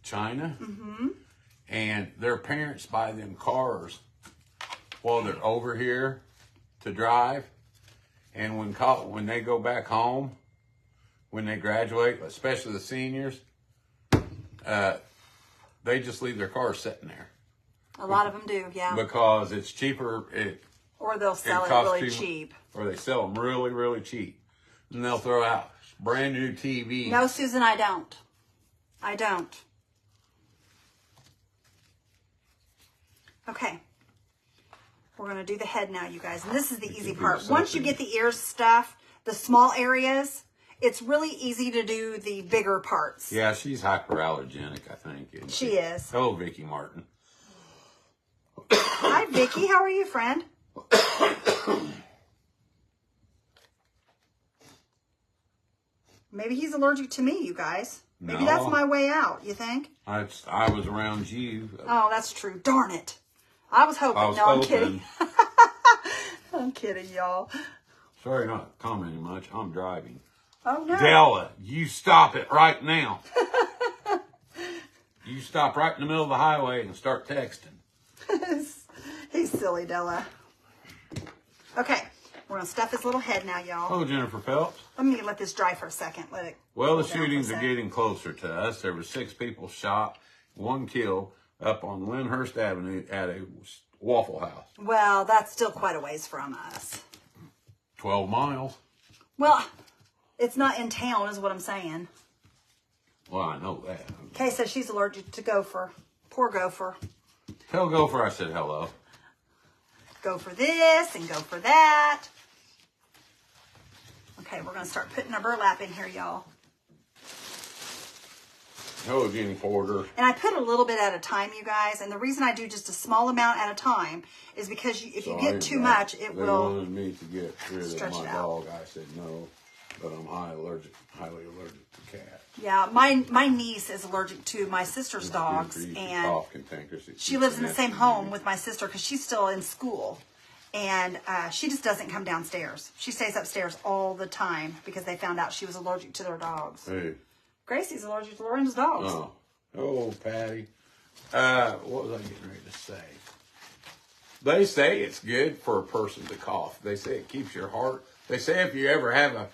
China. Mm-hmm. And their parents buy them cars while they're over here to drive. And when they go back home, when they graduate, especially the seniors, they just leave their cars sitting there. A lot of them do, yeah. Because it's cheaper. Or they'll sell it really cheap. Or they sell them really, really cheap. And they'll throw out brand new TV. No, Susan, I don't. I don't. Okay. We're going to do the head now, you guys. And this is the easy part. Once you get the ears stuffed, the small areas, it's really easy to do the bigger parts. Yeah, she's hyperallergenic, I think. She is. Hello, Vicki Martin. Hi, Vicki. How are you, friend? Maybe he's allergic to me, you guys. Maybe that's my way out, you think? I was around you. Oh, that's true. Darn it. I was hoping. I'm kidding. I'm kidding, y'all. Sorry, not commenting much. I'm driving. Oh, no. Della, you stop it right now. You stop right in the middle of the highway and start texting. He's silly, Della. Okay, we're going to stuff his little head now, y'all. Oh, Jennifer Phelps. Let this dry for a second. Let it. Well, the shootings are getting closer to us. There were 6 people shot, 1 killed up on Lyndhurst Avenue at a Waffle House. Well, that's still quite a ways from us. 12 miles. Well, it's not in town, is what I'm saying. Well, I know that. Kay says she's allergic to gopher. Poor gopher. Tell Gopher I said hello. Go for this and go for that. Okay, we're going to start putting our burlap in here, y'all. Hello, Jenny Porter. And I put a little bit at a time, you guys. And the reason I do just a small amount at a time is because if you get too much, it will. They wanted me to get rid of my dog. I said no, but I'm highly allergic to cats. Yeah, my niece is allergic to my sister's dogs, and she lives in the same home with my sister because she's still in school, and she just doesn't come downstairs. She stays upstairs all the time because they found out she was allergic to their dogs. Hey. Gracie's allergic to Lauren's dogs. Oh, Patty. What was I getting ready to say? They say it's good for a person to cough. They say it keeps your heart. They say if you ever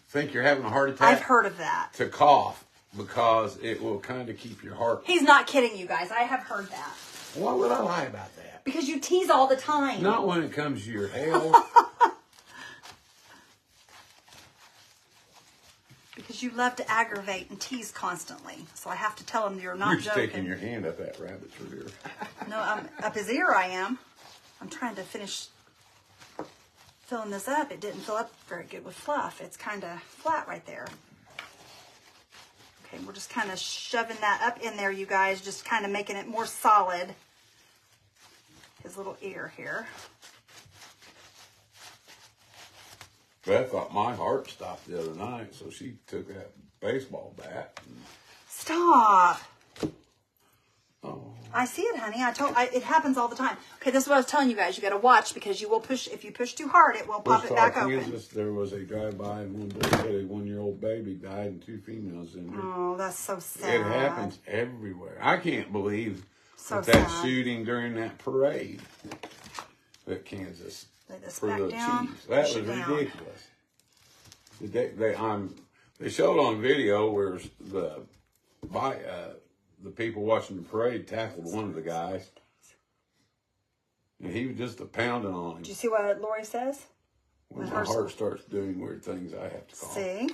think you're having a heart attack. I've heard of that. To cough, because it will kind of keep your heart. He's not kidding you guys. I have heard that. Why would I lie about that? Because you tease all the time. Not when it comes to your health. Because you love to aggravate and tease constantly. So I have to tell him you're not joking. You're sticking your hand up that rabbit's rear. No, up his ear I am. I'm trying to finish filling this up. It didn't fill up very good with fluff. It's kind of flat right there. Okay, we're just kind of shoving that up in there, you guys, just kind of making it more solid. His little ear here. Beth thought my heart stopped the other night, so she took that baseball bat. Stop. Oh. I see it, honey. It happens all the time. Okay, this is what I was telling you guys. You got to watch because you will push. If you push too hard, it will pop it back open. There was a drive-by and one boy said a 1-year-old baby died and 2 females in there. Oh, that's so sad. It happens everywhere. I can't believe that sad. Shooting during that parade at Kansas for the Chiefs. That was ridiculous. They showed on video where the people watching the parade tackled one of the guys. And he was just pounding on him. Did you see what Lori says? When my heart starts doing weird things, I have to call. See?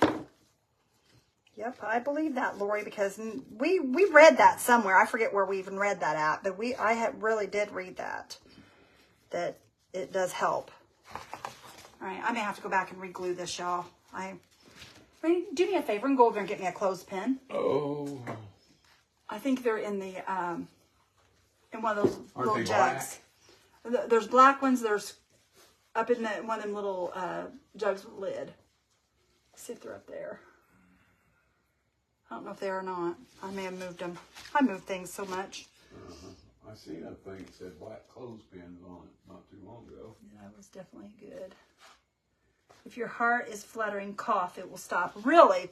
Yep, I believe that, Lori, because we read that somewhere. I forget where we even read that at, but I really did read that it does help. All right, I may have to go back and re-glue this, y'all. Randy, do me a favor and go over and get me a clothespin. Oh. I think they're in the in one of those little jugs. Black? There's black ones. There's up in one of them little jugs with lid. See if they're up there. I don't know if they are or not. I may have moved them. I move things so much. I seen a thing that said black clothespins on it not too long ago. Yeah, that was definitely good. If your heart is fluttering, cough, it will stop. Really?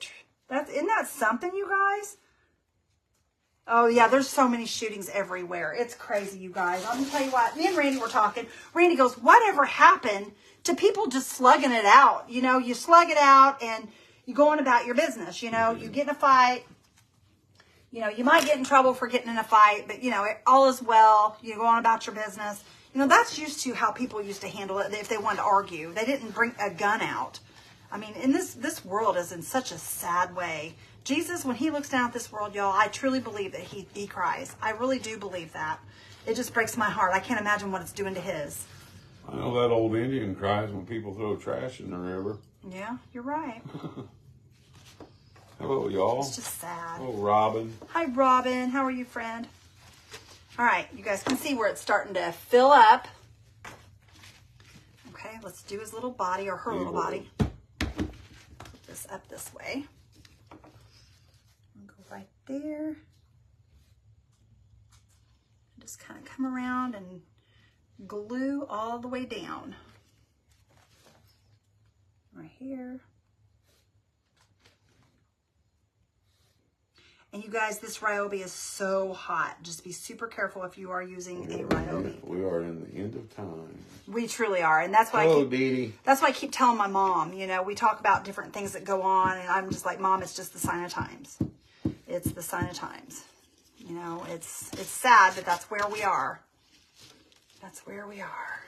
Isn't that something, you guys? Oh, yeah, there's so many shootings everywhere. It's crazy, you guys. I'm going to tell you what. Me and Randy were talking. Randy goes, whatever happened to people just slugging it out? You know, you slug it out and you go on about your business. You know, you get in a fight. You know, you might get in trouble for getting in a fight, but, you know, all is well. You go on about your business. You know, that's used to how people used to handle it if they wanted to argue. They didn't bring a gun out. I mean, in this world is in such a sad way. Jesus, when he looks down at this world, y'all, I truly believe that he cries. I really do believe that. It just breaks my heart. I can't imagine what it's doing to his. I know that old Indian cries when people throw trash in the river. Yeah, you're right. Hello, y'all. It's just sad. Hello, Robin. Hi, Robin. How are you, friend? All right, you guys can see where it's starting to fill up. Okay, let's do his little body or her little body. Put this up this way. Go right there. Just kind of come around and glue all the way down. Right here. And you guys, this Ryobi is so hot. Just be super careful if you are using a Ryobi. We are in the end of time. We truly are. And that's why that's why I keep telling my mom, you know, we talk about different things that go on, and I'm just like, Mom, it's just the sign of times. It's the sign of times. You know, it's sad, but that's where we are. That's where we are.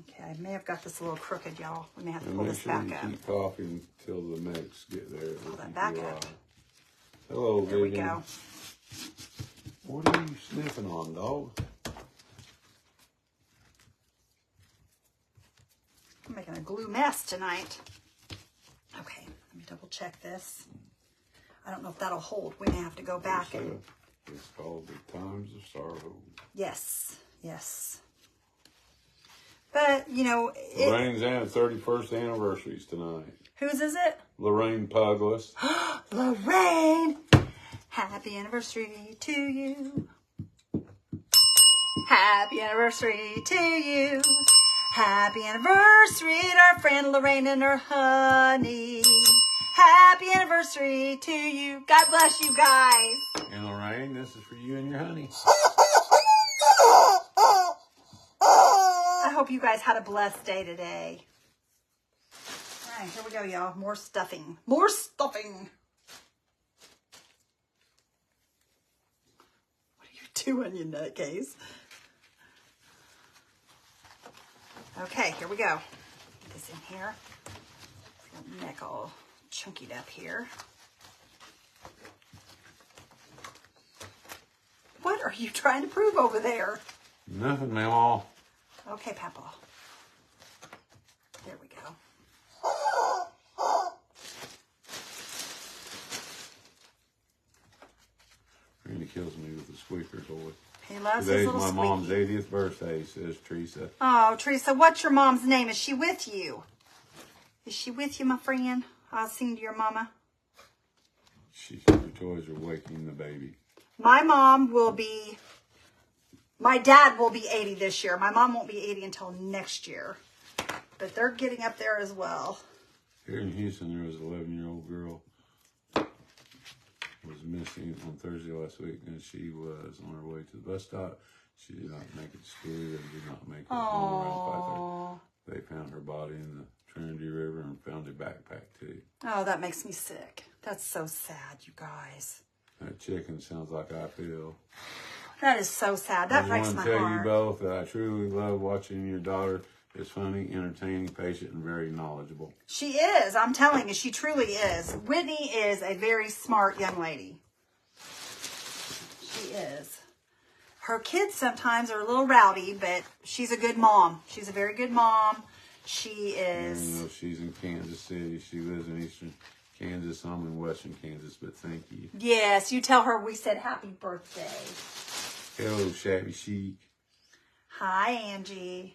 Okay, I may have got this a little crooked, y'all. We may have to pull this back up. Keep coughing until the medics get there. Pull that back up. Hello, there we go. What are you sniffing on, dog? I'm making a glue mess tonight. Okay, let me double check this. I don't know if that'll hold. We may have to go back and... It's called the Times of Sorrow. Yes, yes. But, you know... Lorraine's 31st anniversary's tonight. Whose is it? Lorraine Puglis. Lorraine! Happy anniversary to you. Happy anniversary to you. Happy anniversary to our friend Lorraine and her honey. Happy anniversary to you. God bless you guys. And Lorraine, this is for you and your honey. I hope you guys had a blessed day today. All right, here we go, y'all. More stuffing. More stuffing. What are you doing, you nutcase? Okay, here we go. Get this in here. Neck all chunkied up here. What are you trying to prove over there? Nothing, Mama. Okay, Papa. There we go. Randy kills me with the squeaker toy. He loves Today's his little my mom's squeaky. 80th birthday, says Teresa. Oh, Teresa, what's your mom's name? Is she with you? Is she with you, my friend? I'll sing to your mama. Your toys are waking the baby. My mom will be... My dad will be 80 this year. My mom won't be 80 until next year. But they're getting up there as well. Here in Houston, there was an 11-year-old girl was missing on Thursday last week, and she was on her way to the bus stop. She did not make it to school and did not make it home around 5:30. They found her body in the Trinity River and found a backpack too. Oh, that makes me sick. That's so sad, you guys. That chicken sounds like I feel. That is so sad. That breaks my I want to tell you heart. both that I truly love watching your daughter. Is funny, entertaining, patient, and very knowledgeable. She is. I'm telling you, she truly is. Whitney is a very smart young lady. She is. Her kids sometimes are a little rowdy, but she's a good mom. She's a very good mom. She is. You know, she's in Kansas City. She lives in eastern Kansas. I'm in western Kansas, but thank you. Yes, you tell her we said happy birthday. Hello, Shabby Chic. Hi, Angie.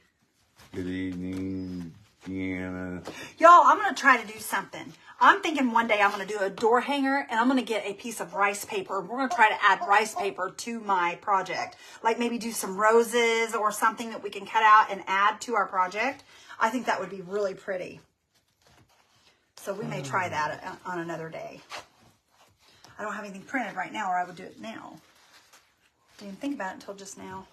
Good evening, Deanna. Y'all, I'm going to try to do something. I'm thinking one day I'm going to do a door hanger and I'm going to get a piece of rice paper. We're going to try to add rice paper to my project. Like maybe do some roses or something that we can cut out and add to our project. I think that would be really pretty. So we may try that on another day. I don't have anything printed right now or I would do it now. Didn't think about it until just now.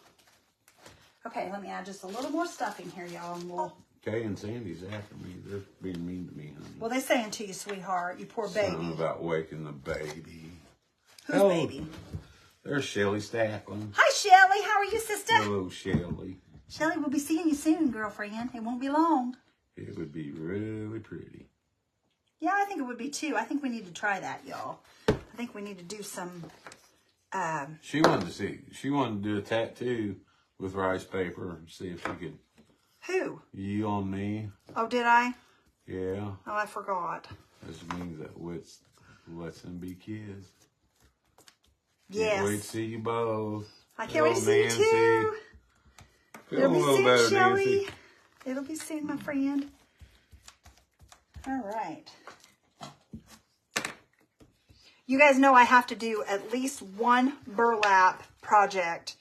Okay, let me add just a little more stuffing here, y'all, and we'll... Kay and Sandy's after me. They're being mean to me, honey. Well, they're saying to you, sweetheart, you poor baby. Something about waking the baby. Who's baby? There's Shelly Stackland. Hi, Shelly. How are you, sister? Hello, Shelly. Shelly, we'll be seeing you soon, girlfriend. It won't be long. It would be really pretty. Yeah, I think it would be, too. I think we need to try that, y'all. I think we need to do some... She wanted to do a tattoo with rice paper and see if she could... Who? You on me. Oh, did I? Yeah. Oh, I forgot. This means that lets them be kids. Yes. Can't wait to see you both. I can't wait to see you, too. It'll be soon, Shelly. It'll be soon, my friend. All right. You guys know I have to do at least one burlap project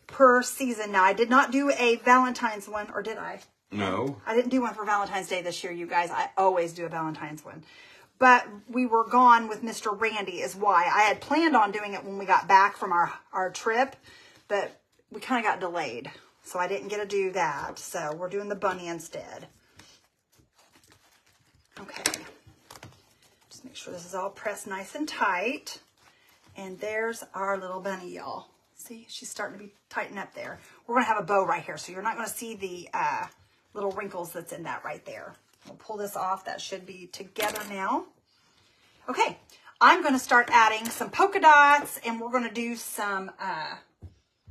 per season. Now, I did not do a Valentine's one, or did I? No. I didn't do one for Valentine's Day this year, you guys. I always do a Valentine's one. But we were gone with Mr. Randy is why. I had planned on doing it when we got back from our trip, but we kind of got delayed. So I didn't get to do that. So we're doing the bunny instead. Okay. Just make sure this is all pressed nice and tight. And there's our little bunny, y'all. See, she's starting to be tightened up there. We're going to have a bow right here, so you're not going to see the little wrinkles that's in that right there. We'll pull this off. That should be together now. Okay, I'm going to start adding some polka dots, and we're going to do some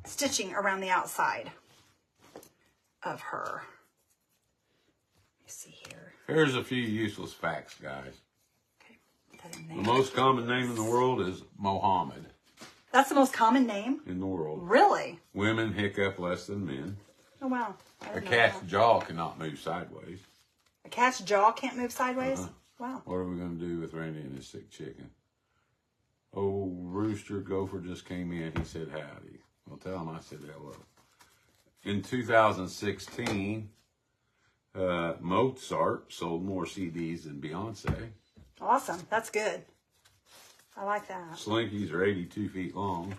stitching around the outside of her. Let me see here. Here's a few useless facts, guys. Okay, put that in there. The most common name in the world is Mohammed. That's the most common name? In the world. Really? Women hiccup less than men. Oh, wow. A cat's jaw cannot move sideways. A cat's jaw can't move sideways? Wow. What are we going to do with Randy and his sick chicken? Oh, Rooster Gopher just came in. He said howdy. Well, tell him I said hello. In 2016, Mozart sold more CDs than Beyonce. Awesome. That's good. I like that. Slinkies are 82 feet long.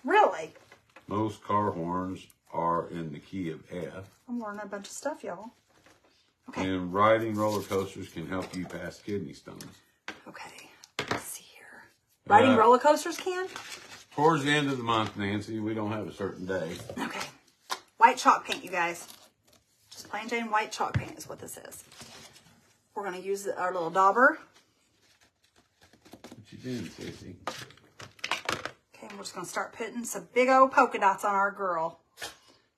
Really? Most car horns are in the key of F. I'm learning a bunch of stuff, y'all. Okay. And riding roller coasters can help you pass kidney stones. Okay. Let's see here. Riding roller coasters can? Towards the end of the month, Nancy, we don't have a certain day. Okay. White chalk paint, you guys. Just plain Jane white chalk paint is what this is. We're going to use our little dauber. What you doing, Sissy? Okay, and we're just going to start putting some big old polka dots on our girl.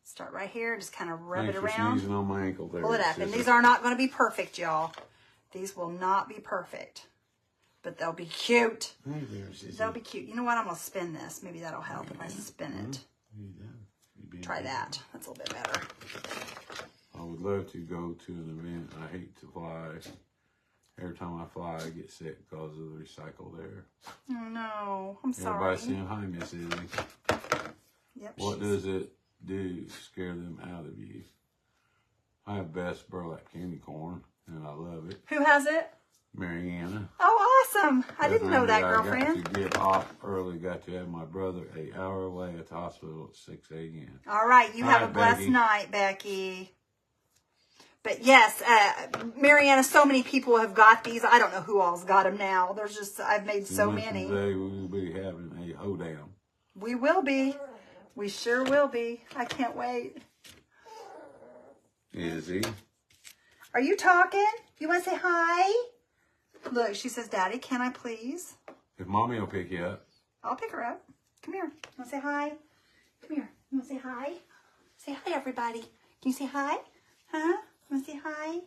Start right here, just kind of rub it around. Thanks for sneezing on my ankle there. Pull it up. Sissy. And these are not going to be perfect, y'all. These will not be perfect. But they'll be cute. Hey there, Sissy. They'll be cute. You know what? I'm going to spin this. Maybe that'll help if I spin it. Try that. That's a little bit better. I would love to go to an event. I hate to fly. Every time I fly, I get sick because of the recycled air. Oh, no. I'm sorry. Everybody saying hi, Miss Izzy. Yep, What does it do? Scare them out of you. I have best burlap candy corn, and I love it. Who has it? Mariana. Oh, awesome. I didn't know that, I girlfriend. got to get off early. Got to have my brother an hour away at the hospital at 6 a.m. All right. You have a blessed Becky. night, Becky. But yes, Mariana, so many people have got these. I don't know who all's got them now. There's just, I've made so many. Today we will be having a hoedown. We will be. We sure will be. I can't wait. Izzy. Are you talking? You want to say hi? Look, she says, Daddy, can I please? If Mommy will pick you up. I'll pick her up. Come here. You want to say hi? Come here. You want to say hi? Say hi, everybody. Can you say hi? Huh? You want to say hi?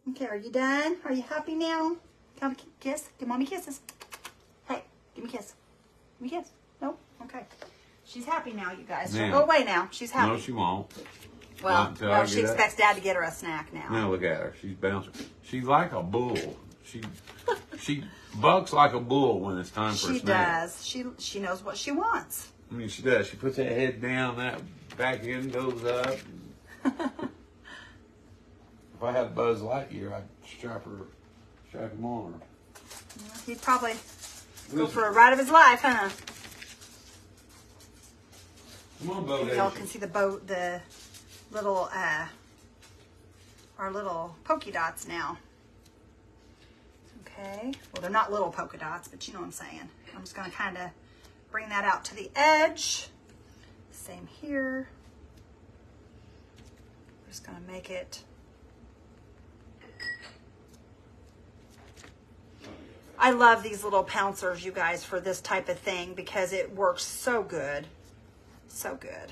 Okay, are you done? Are you happy now? Come kiss. Give Mommy kisses. Hey, give me a kiss. Give me a kiss. No? Okay. She's happy now, you guys. She'll go away now. She's happy. No, she won't. Well, she expects Dad to get her a snack now. Now look at her. She's bouncing. She's like a bull. She bucks like a bull when it's time for a snack. She does. She knows what she wants. I mean, she does. She puts that head down, that back end goes up. If I had Buzz Lightyear, I'd strap him on her. He'd probably go for a ride of his life, huh? Come on, Bo. Y'all can see the little our little polka dots now. Okay. Well, they're not little polka dots, but you know what I'm saying. I'm just going to kind of bring that out to the edge. Same here. I'm just going to make it. I love these little pouncers, you guys, for this type of thing because it works so good. So good.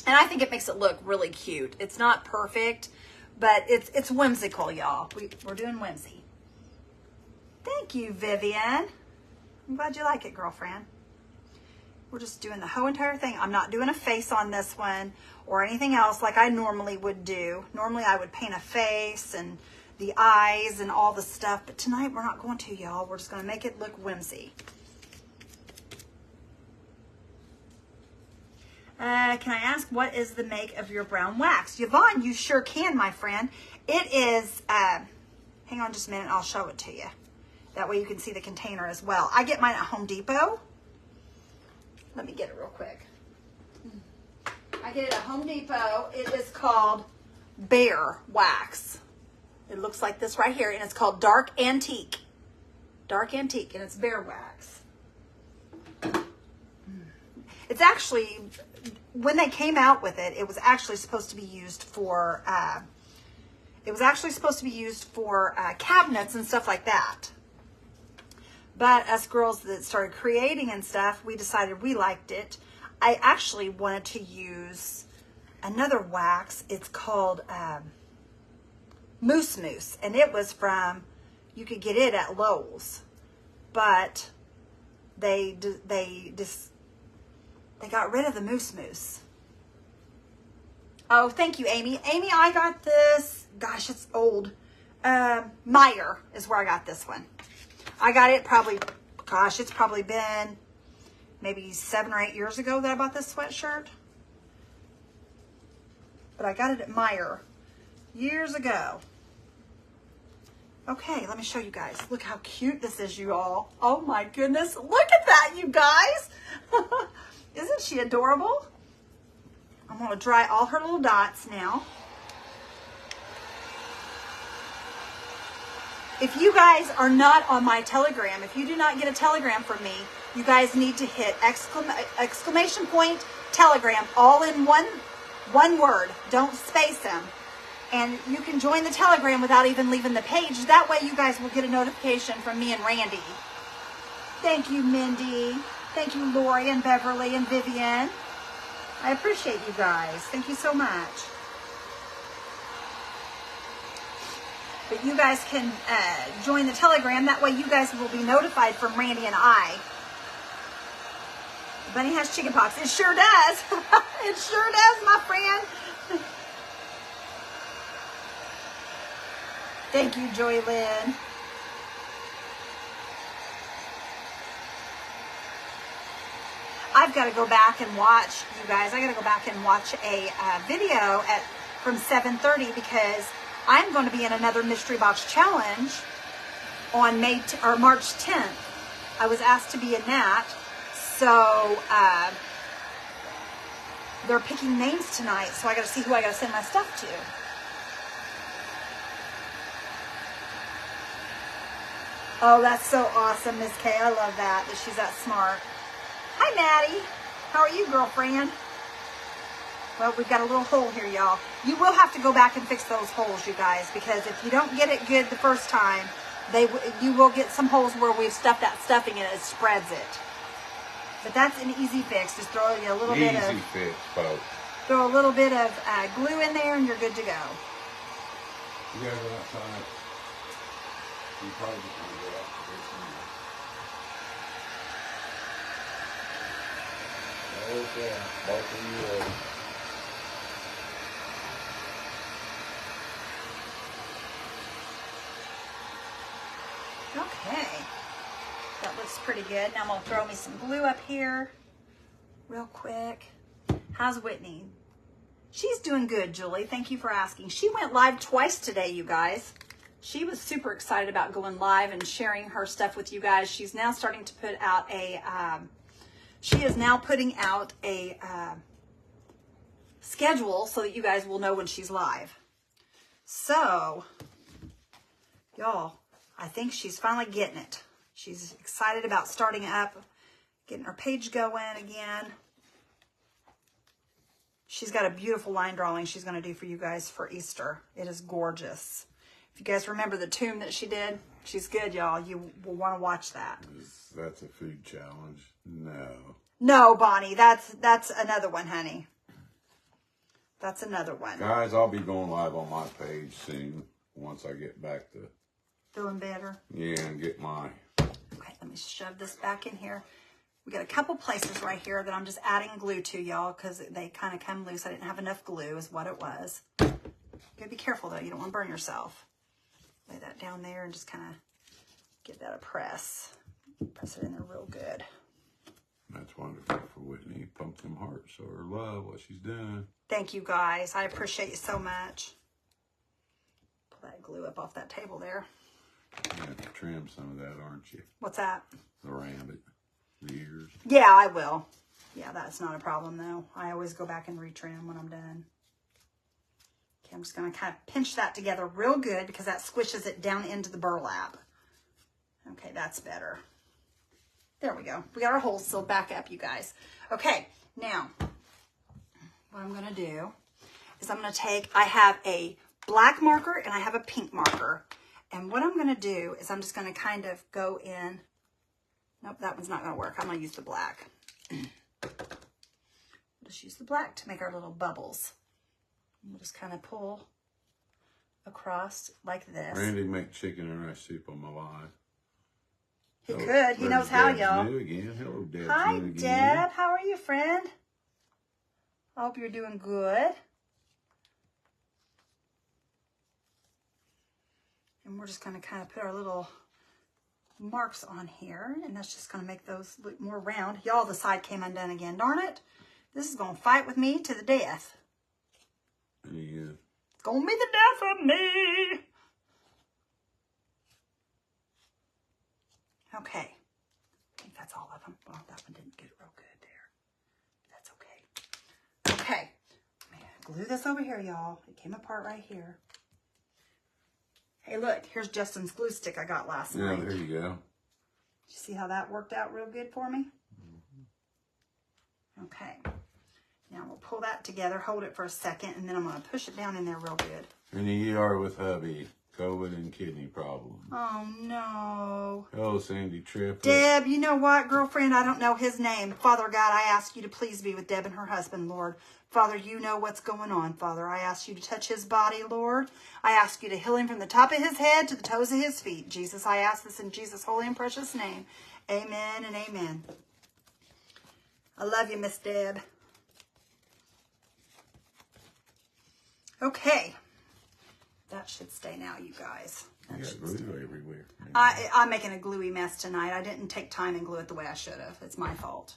And I think it makes it look really cute. It's not perfect, but it's whimsical, y'all. We're doing whimsy. Thank you, Vivian. I'm glad you like it, girlfriend. We're just doing the whole entire thing. I'm not doing a face on this one or anything else like I normally would do. Normally I would paint a face and the eyes and all the stuff, but tonight we're not going to, y'all. We're just going to make it look whimsy. Can I ask, what is the make of your brown wax? Yvonne, you sure can, my friend. It is, hang on just a minute, I'll show it to you. That way you can see the container as well. I get mine at Home Depot. Let me get it real quick. I get it at Home Depot. It is called Bear Wax. It looks like this right here, and it's called Dark Antique. Dark Antique, and it's bear wax. It's actually, when they came out with it, it was actually supposed to be used for, cabinets and stuff like that. But us girls that started creating and stuff, we decided we liked it. I actually wanted to use another wax. It's called Moose Moose, and it was from, you could get it at Lowe's, but they got rid of the Moose Moose. Oh, thank you, Amy. Amy, I got this. Gosh, it's old. Meyer is where I got this one. I got it probably, gosh, it's probably been maybe 7 or 8 years ago that I bought this sweatshirt. But I got it at Meyer years ago. Okay, let me show you guys. Look how cute this is, you all. Oh my goodness. Look at that, you guys. Isn't she adorable? I'm going to dry all her little dots now. If you guys are not on my Telegram, if you do not get a Telegram from me, you guys need to hit exclamation point Telegram, all in one word. Don't space them. And you can join the Telegram without even leaving the page. That way you guys will get a notification from me and Randy. Thank you, Mindy. Thank you, Lori and Beverly and Vivian. I appreciate you guys. Thank you so much. But you guys can join the Telegram. That way you guys will be notified from Randy and I. Bunny has chicken pox. It sure does. It sure does, my friend. Thank you, Joy Lynn. I've got to go back and watch, you guys. I got to go back and watch a video from 7:30 because I'm going to be in another mystery box challenge on March 10th. I was asked to be in that, so they're picking names tonight. So I got to see who I got to send my stuff to. Oh, that's so awesome, Miss Kay. I love that she's that smart. Hi, Maddie. How are you, girlfriend? Well, we've got a little hole here, y'all. You will have to go back and fix those holes, you guys, because if you don't get it good the first time, you will get some holes where we've stuffed that stuffing and it spreads it. But that's an easy fix. Just throw a little bit of... Easy fix, folks. Throw a little bit of glue in there and you're good to go. You guys are outside. You probably just want to go out to this one. Okay, both of you Okay, that looks pretty good. Now I'm going to throw me some glue up here real quick. How's Whitney? She's doing good, Julie. Thank you for asking. She went live twice today, you guys. She was super excited about going live and sharing her stuff with you guys. She's now starting to put out she is now putting out a schedule so that you guys will know when she's live. So, y'all, I think she's finally getting it. She's excited about starting up, getting her page going again. She's got a beautiful line drawing she's going to do for you guys for Easter. It is gorgeous. If you guys remember the tomb that she did, she's good, y'all. You will want to watch that. That's a food challenge. No. No, Bonnie. That's another one, honey. That's another one. Guys, I'll be going live on my page soon once I get back to... Feeling better? Yeah, and get my... Okay, let me shove this back in here. We got a couple places right here that I'm just adding glue to, y'all, because they kind of come loose. I didn't have enough glue is what it was. You gotta be careful, though. You don't want to burn yourself. Lay that down there and just kind of give that a press. Press it in there real good. That's wonderful for Whitney. Pump them hearts so her love what she's doing. Thank you, guys. I appreciate you so much. Pull that glue up off that table there. You have to trim some of that, aren't you? What's that? The rabbit. The ears. Yeah, I will. Yeah, that's not a problem, though. I always go back and retrim when I'm done. Okay, I'm just going to kind of pinch that together real good because that squishes it down into the burlap. Okay, that's better. There we go. We got our holes sealed back up, you guys. Okay, now, what I'm going to do is I'm going to take, I have a black marker and I have a pink marker. And what I'm going to do is I'm just going to kind of go in. Nope, that one's not going to work. I'm going to use the black. Just use the black to make our little bubbles. We'll just kind of pull across like this. Randy make chicken and rice soup on my live. He could. He knows how, y'all. Hello, Deb. Hi, Deb. How are you, friend? I hope you're doing good. And we're just going to kind of put our little marks on here. And that's just going to make those look more round. Y'all, the side came undone again. Darn it. This is going to fight with me to the death. Yeah. It's going to be the death of me. Okay. I think that's all of them. Well, that one didn't get real good there. That's okay. Okay. I'm going to glue this over here, y'all. It came apart right here. Hey, look. Here's Justin's glue stick I got last night. Yeah, there you go. Did you see how that worked out real good for me? Okay. Now we'll pull that together, hold it for a second, and then I'm going to push it down in there real good. In the ER with hubby. COVID and kidney problem. Oh, no. Oh, Sandy Tripp. Deb, you know what, girlfriend? I don't know his name. Father God, I ask you to please be with Deb and her husband, Lord. Father, you know what's going on, Father. I ask you to touch his body, Lord. I ask you to heal him from the top of his head to the toes of his feet. Jesus, I ask this in Jesus' holy and precious name. Amen and amen. I love you, Miss Deb. Okay. That should stay now, you guys. You got glue everywhere. I'm making a gluey mess tonight. I didn't take time and glue it the way I should have. It's my fault.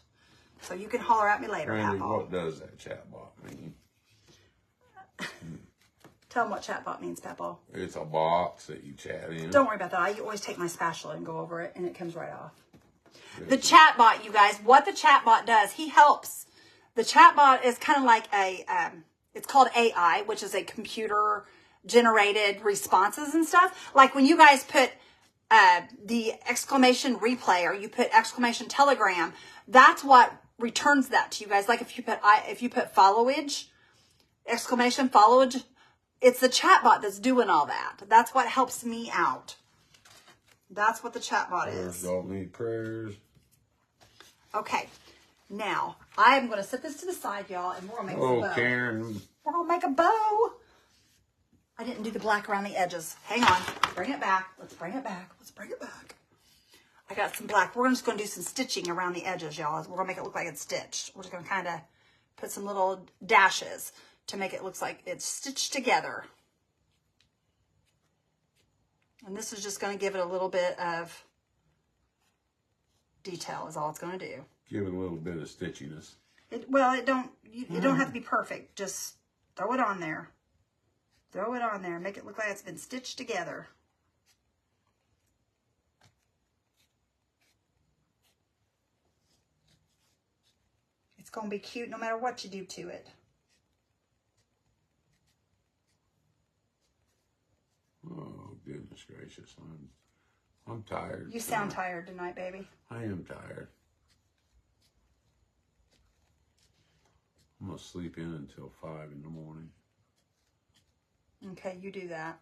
So you can holler at me later, Randy, Papa. what does that chatbot mean? Tell them what chatbot means, Papa. It's a box that you chat in. Don't worry about that. I always take my spatula and go over it, and it comes right off. The chatbot, you guys, what the chatbot does, he helps. The chatbot is kind of like it's called AI, which is a computer generated responses and stuff. Like when you guys put the exclamation replay or you put exclamation telegram, that's what returns that to you guys. Like if you put followage, exclamation followage, it's the chatbot that's doing all that. That's what helps me out. That's what the chatbot is. Don't need prayers. Okay. Now, I'm going to set this to the side, y'all, and we're going to make a bow. Karen. We're going to make a bow. I didn't do the black around the edges. Hang on. Bring it back. Let's bring it back. Let's bring it back. I got some black. We're just going to do some stitching around the edges, y'all. We're going to make it look like it's stitched. We're just going to kind of put some little dashes to make it look like it's stitched together. And this is just going to give it a little bit of detail is all it's going to do. Give it a little bit of stitchiness. It don't have to be perfect. Just throw it on there. Throw it on there. Make it look like it's been stitched together. It's going to be cute no matter what you do to it. Oh, goodness gracious. I'm tired. You sound tired tonight, baby. I am tired. I'm going to sleep in until 5 in the morning. Okay, you do that.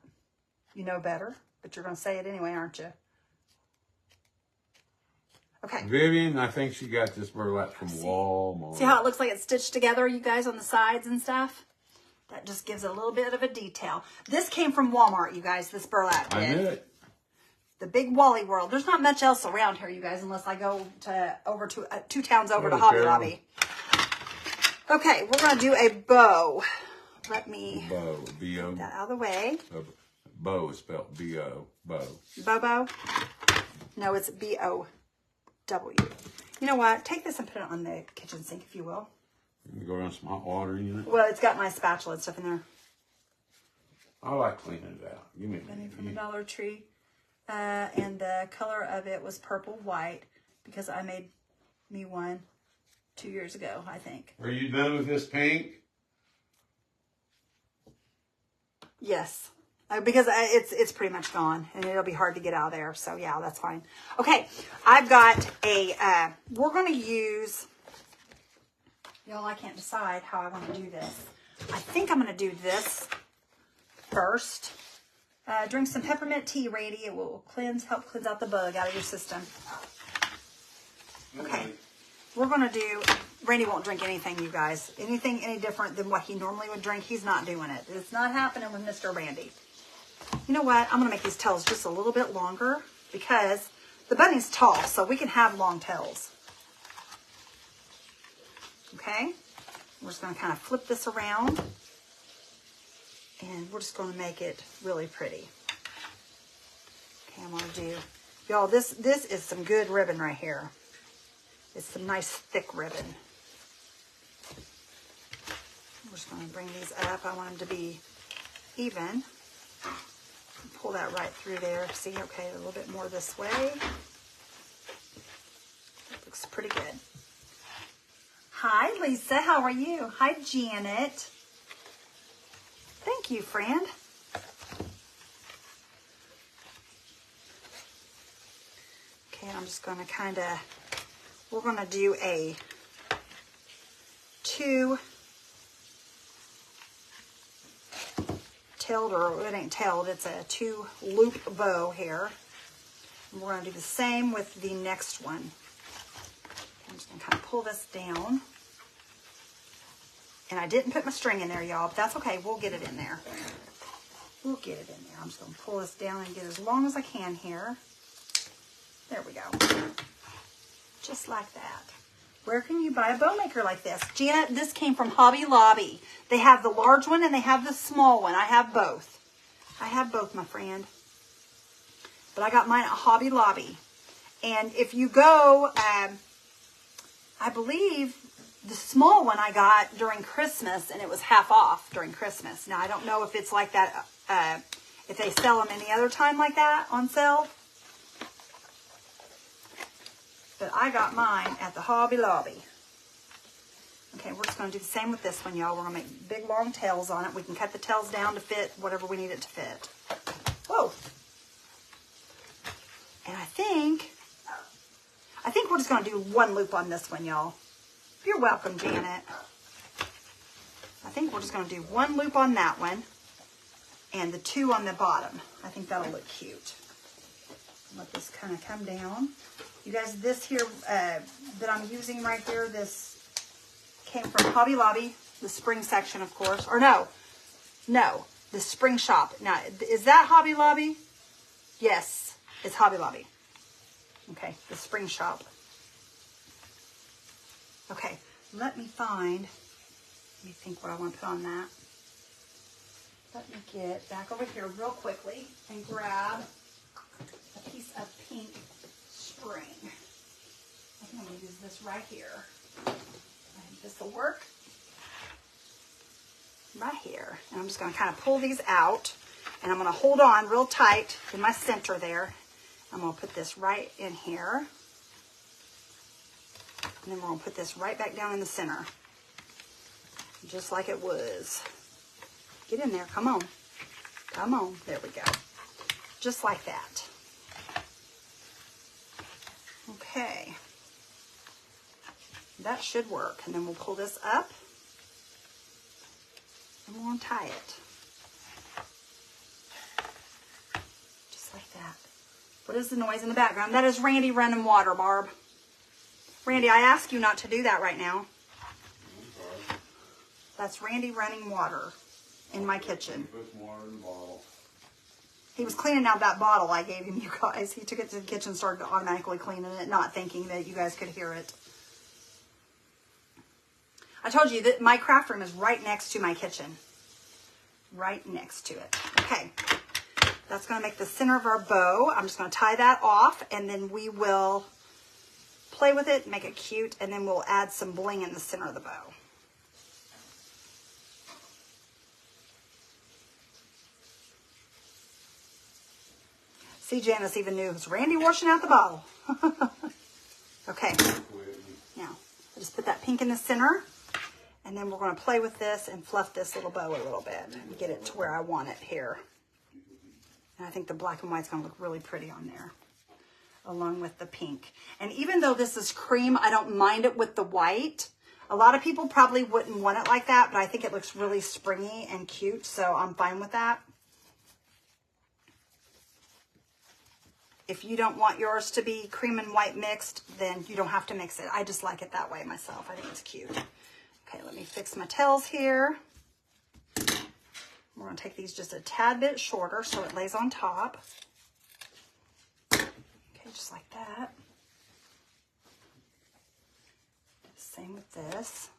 You know better, but you're going to say it anyway, aren't you? Okay. Vivian, I think she got this burlap from Walmart. See how it looks like it's stitched together, you guys, on the sides and stuff? That just gives a little bit of a detail. This came from Walmart, you guys, this burlap did. I knew it. The Big Wally World. There's not much else around here, you guys, unless I go over to 2 towns over to Hobby Lobby. Okay, we're going to do a bow. Let me bow, B-O. get that out of the way. Bow is spelled B-O, bow. Bobo? No, it's B-O-W. You know what? Take this and put it on the kitchen sink, if you will. You can go around some hot water in it. Well, it's got my spatula and stuff in there. I like cleaning it out. Give me a minute. From the Dollar Tree. And the color of it was purple white because I made me one 2 years ago, I think. Are you done with this pink? Yes, because it's pretty much gone and it'll be hard to get out of there. So yeah, that's fine. Okay, I've got a, we're going to use, y'all, I can't decide how I want to do this. I think I'm going to do this first. Drink some peppermint tea, Randy. It will help cleanse out the bug out of your system. Okay. We're going to do, Randy won't drink anything, you guys. Anything any different than what he normally would drink, he's not doing it. It's not happening with Mr. Randy. You know what? I'm going to make these tails just a little bit longer because the bunny's tall, so we can have long tails. Okay? We're just going to kind of flip this around. And we're just going to make it really pretty. Okay, I'm gonna do, y'all, this is some good ribbon right here. It's some nice thick ribbon. I'm just gonna bring these up. I want them to be even. Pull that right through there. See, okay, a little bit more this way. That looks pretty good. Hi, Lisa, how are you? Hi, Janet. Thank you, friend. Okay, I'm just gonna we're gonna do a 2 tailed, or it ain't tailed, it's a 2 loop bow here. And we're gonna do the same with the next one. I'm just gonna kind of pull this down. And I didn't put my string in there, y'all, but that's okay. We'll get it in there. We'll get it in there. I'm just gonna pull this down and get as long as I can here. There we go. Just like that. Where can you buy a bow maker like this? Janet, this came from Hobby Lobby. They have the large one and they have the small one. I have both. I have both, my friend. But I got mine at Hobby Lobby. And if you go, I believe the small one I got during Christmas, and it was half off during Christmas. Now, I don't know if it's like that, if they sell them any other time like that on sale. But I got mine at the Hobby Lobby. Okay, we're just going to do the same with this one, y'all. We're going to make big, long tails on it. We can cut the tails down to fit whatever we need it to fit. Whoa. And I think we're just going to do 1 loop on this one, y'all. You're welcome, Janet. I think we're just going to do 1 loop on that one and the 2 on the bottom. I think that'll look cute. Let this kind of come down. You guys, this here that I'm using right here, this came from Hobby Lobby, the spring section, of course. Or no, the spring shop. Now, is that Hobby Lobby? Yes, it's Hobby Lobby. Okay, the spring shop. Okay, let me think what I want to put on that. Let me get back over here real quickly and grab a piece of pink string. I think I'm going to use this right here. I think this will work. Right here. And I'm just going to kind of pull these out. And I'm going to hold on real tight in my center there. I'm going to put this right in here. And then we're going to put this right back down in the center. Just like it was. Get in there. Come on. Come on. There we go. Just like that. Okay. That should work. And then we'll pull this up. And we'll untie it. Just like that. What is the noise in the background? That is Randy running water, Barb. Randy, I ask you not to do that right now. That's Randy running water in my kitchen. Put some water in the bottle. He was cleaning out that bottle I gave him, you guys. He took it to the kitchen and started automatically cleaning it, not thinking that you guys could hear it. I told you that my craft room is right next to my kitchen. Right next to it. Okay. That's going to make the center of our bow. I'm just going to tie that off, and then we will play with it, make it cute, and then we'll add some bling in the center of the bow. See, Janice even knew it was Randy washing out the bottle. Okay. Now, I just put that pink in the center, and then we're going to play with this and fluff this little bow a little bit and get it to where I want it here. And I think the black and white's going to look really pretty on there, along with the pink. And even though this is cream, I don't mind it with the white. A lot of people probably wouldn't want it like that, but I think it looks really springy and cute, so I'm fine with that. If you don't want yours to be cream and white mixed, then you don't have to mix it. I just like it that way myself. I think it's cute. Okay, let me fix my tails here. We're going to take these just a tad bit shorter so it lays on top. Okay, just like that. Same with this.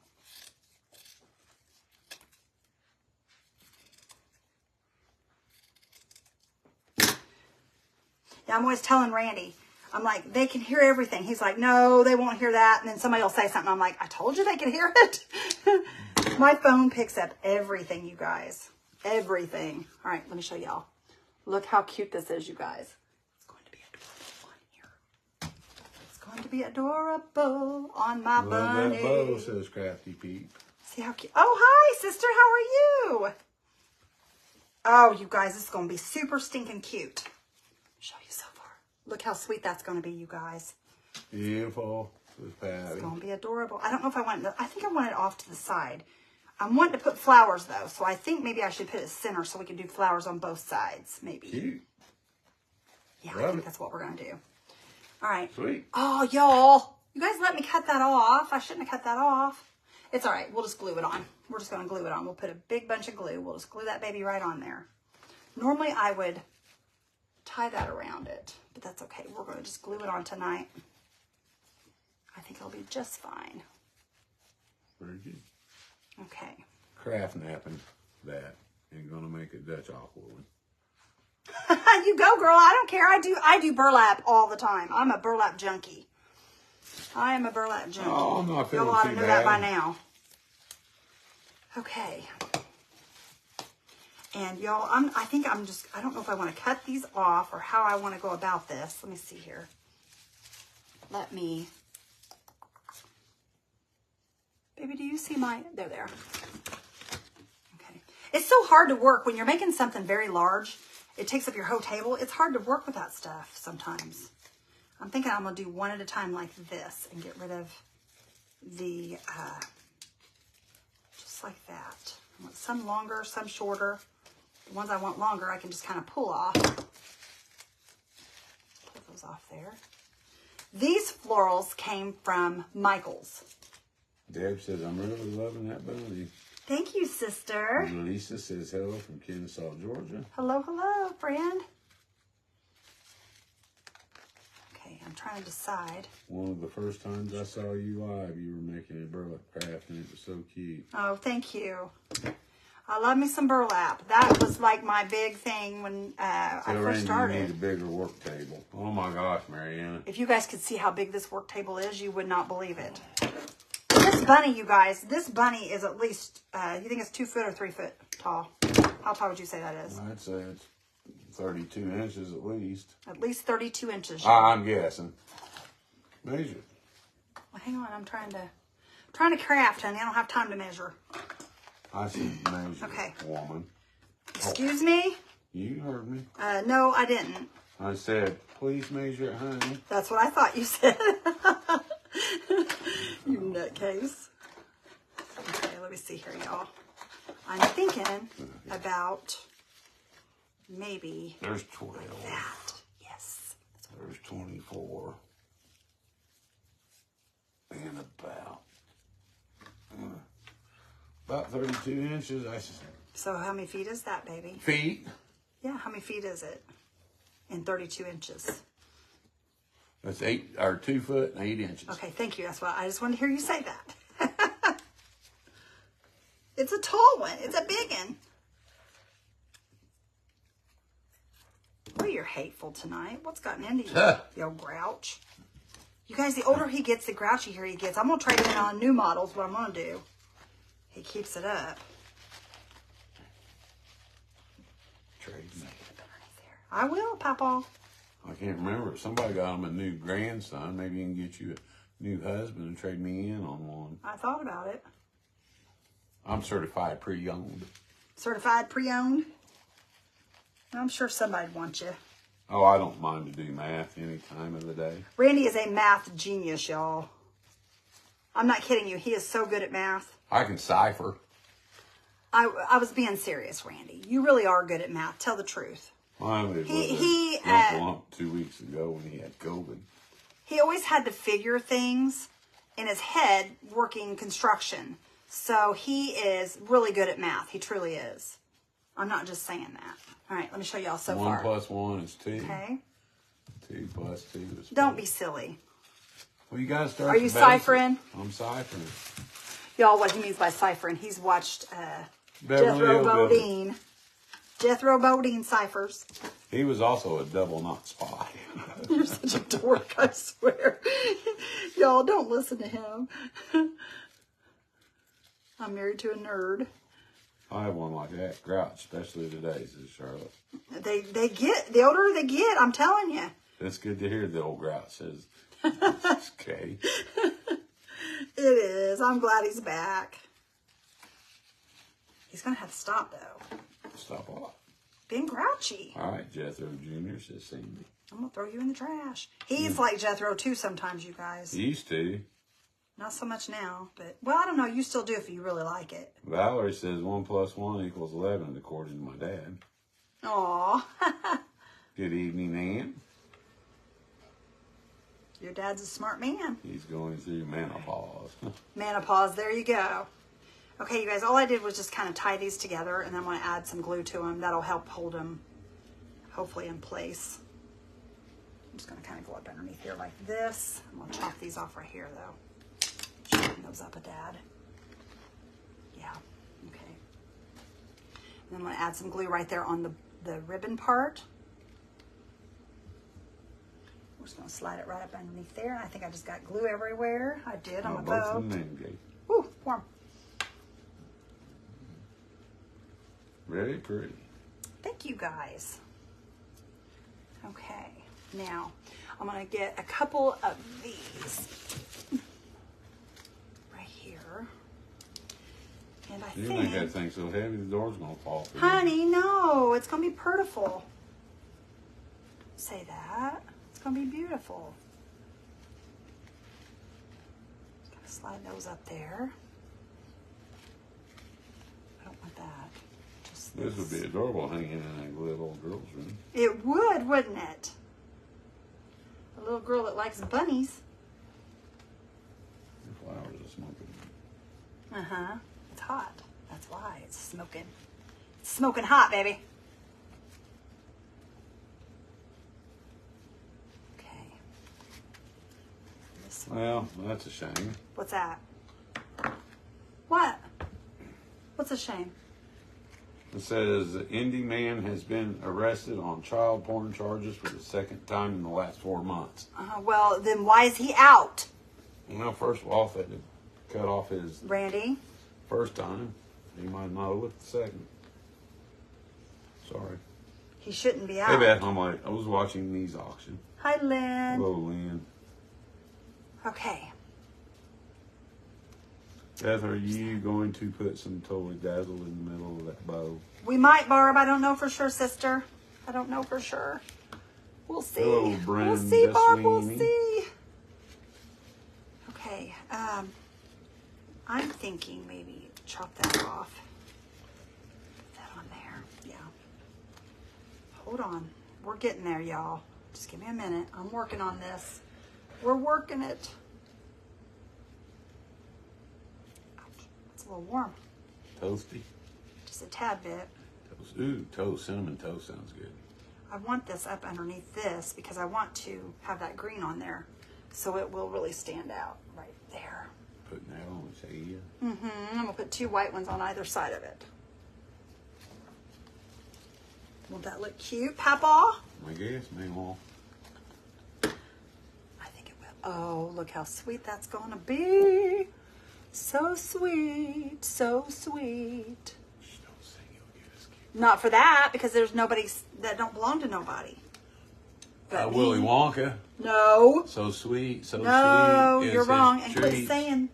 Yeah, I'm always telling Randy, I'm like, they can hear everything. He's like, no, they won't hear that. And then somebody will say something. I'm like, I told you they could hear it. My phone picks up everything, you guys. Everything. All right, let me show y'all. Look how cute this is, you guys. It's going to be adorable on here. It's going to be adorable on my bunny. That bow, says Crafty Pete. See how cute. Oh, hi, sister. How are you? Oh, you guys, this is going to be super stinking cute. Show you so far. Look how sweet that's going to be, you guys. Beautiful. It's going to be adorable. I don't know if I want it. I think I want it off to the side. I'm wanting to put flowers, though. So I think maybe I should put it center so we can do flowers on both sides, maybe. Cute. Yeah, I think that's what we're going to do. All right. Sweet. Oh, y'all. You guys let me cut that off. I shouldn't have cut that off. It's all right. We'll just glue it on. We're just going to glue it on. We'll put a big bunch of glue. We'll just glue that baby right on there. Normally, I would tie that around it, but that's okay. We're going to just glue it on tonight. I think it'll be just fine. Very good. Okay. Craft napping that ain't gonna make a Dutch awkward. You go, girl. I don't care. I do burlap all the time. I'm a burlap junkie. I am a burlap junkie. Oh, I'm not feeling y'all ought to too know bad. that by now. Okay. And y'all, I think I don't know if I want to cut these off or how I want to go about this. Let me see here. Baby, do you see my, there. Okay. It's so hard to work when you're making something very large. It takes up your whole table. It's hard to work with that stuff sometimes. I'm thinking I'm going to do one at a time like this and get rid of the, just like that. I want some longer, some shorter. The ones I want longer, I can just kind of pull off. Pull those off there. These florals came from Michael's. Deb says, I'm really loving that bunny. Thank you, sister. And Lisa says, hello from Kennesaw, Georgia. Hello, hello, friend. Okay, I'm trying to decide. One of the first times I saw you live, you were making a burlap craft, and it was so cute. Oh, thank you. I love me some burlap. That was like my big thing when I first started. You need a bigger work table. Oh my gosh, Mariana. If you guys could see how big this work table is, you would not believe it. This bunny, you guys, this bunny is at least, you think it's 2 foot or 3 foot tall? How tall would you say that is? I'd say it's 32 inches at least. At least 32 inches. I'm guessing. Measure. Well, hang on, I'm trying to craft, honey. I don't have time to measure. I said measure, Okay. woman. Excuse me? You heard me. No, I didn't. I said, please measure it, honey. That's what I thought you said. You nutcase. Okay, let me see here, y'all. I'm thinking about maybe There's 12. like that. Yes. There's 24. And about 32 inches. So how many feet is that, baby? Feet. Yeah, how many feet is it in 32 inches? That's 2 foot and 8 inches. Okay, thank you. That's why I just wanted to hear you say that. It's a tall one. It's a big one. Boy, you're hateful tonight. What's gotten into you, you old grouch? You guys, the older he gets, the grouchier he gets. I'm going to trade him in on new models, what I'm going to do. He keeps it up. Trade me. I will, Papa. I can't remember. Somebody got him a new grandson. Maybe he can get you a new husband and trade me in on one. I thought about it. I'm certified pre-owned. Certified pre-owned? I'm sure somebody'd want you. Oh, I don't mind to do math any time of the day. Randy is a math genius, y'all. I'm not kidding you. He is so good at math. I can cipher. I was being serious, Randy. You really are good at math. Tell the truth. Mine was He a lump 2 weeks ago when he had COVID. He always had to figure things in his head working construction. So he is really good at math. He truly is. I'm not just saying that. All right, let me show y'all so far. 1 plus 1 is 2. Okay. 2 plus 2 is 4. Don't be silly. Well, you guys start. Are you ciphering? I'm ciphering. Y'all, what he means by ciphering, he's watched Beverly Jethro Hillbillies. Bodine. Jethro Bodine ciphers. He was also a double knot spy. You're such a dork, I swear. Y'all, don't listen to him. I'm married to a nerd. I have one like that. Grouch, especially today, says Charlotte. They get, the older they get, I'm telling you. It's good to hear the old Grouch says. It's okay. It is. I'm glad he's back. He's going to have to stop, though. Stop what? Being grouchy. All right, Jethro Jr. says Cindy. I'm going to throw you in the trash. He's like Jethro, too, sometimes, you guys. He used to. Not so much now, but, well, I don't know. You still do if you really like it. Valerie says 1 + 1 = 11, according to my dad. Aw. Good evening, Ann. Your dad's a smart man. He's going through menopause. Menopause, there you go. Okay, you guys, all I did was just kind of tie these together, and then I'm going to add some glue to them. That'll help hold them, hopefully, in place. I'm just going to kind of go up underneath here like this. I'm going to chop these off right here, though. Sharpen those up a dad. Yeah, okay. And then I'm going to add some glue right there on the ribbon part. We're just going to slide it right up underneath there. And I think I just got glue everywhere. I did on my bow. Both of them gave. Ooh, warm. Very pretty. Thank you, guys. Okay, now I'm going to get a couple of these right here. And I You think... make that thing so heavy the door's going to fall through. Honey, no, it's going to be beautiful. Say that. It's going to be beautiful. Just going to slide those up there. I don't want that. Just This would be adorable hanging in a little girl's room. It would, wouldn't it? A little girl that likes bunnies. The flowers are smoking. Uh-huh. It's hot. That's why it's smoking. It's smoking hot, baby. Okay. This one. Well, that's a shame. What's that? What? What's a shame? It says the indie man has been arrested on child porn charges for the second time in the last 4 months. Well, then why is he out? Well, first of all, if they had cut off his Randy? first time, he might not have looked the second. Sorry. He shouldn't be out. Hey, Beth, I was watching these auction. Hi, Lynn. Hello, Lynn. Okay. Beth, are you going to put some Totally Dazzled in the middle of that bow? We might, Barb. I don't know for sure, sister. I don't know for sure. We'll see. Hello, Brenda We'll see, Barb. We'll Sweeney. see. Okay. I'm thinking maybe chop that off. Put that on there. Yeah. Hold on. We're getting there, y'all. Just give me a minute. I'm working on this. We're working it. It's a little warm. Toasty? Just a tad bit. Toast. Ooh, toast. Cinnamon toast sounds good. I want this up underneath this because I want to have that green on there so it will really stand out right there. Putting that on, say yeah. I'm going to put 2 white ones on either side of it. Won't that look cute, Papa? I guess, meanwhile. I think it will. Oh, look how sweet that's going to be. So sweet, so sweet. Shh, don't say you'll get us cute. Not for that, because there's nobody that don't belong to nobody. But me. Willy Wonka. No. So sweet, so No, sweet. you're is wrong. his And quit treat. saying,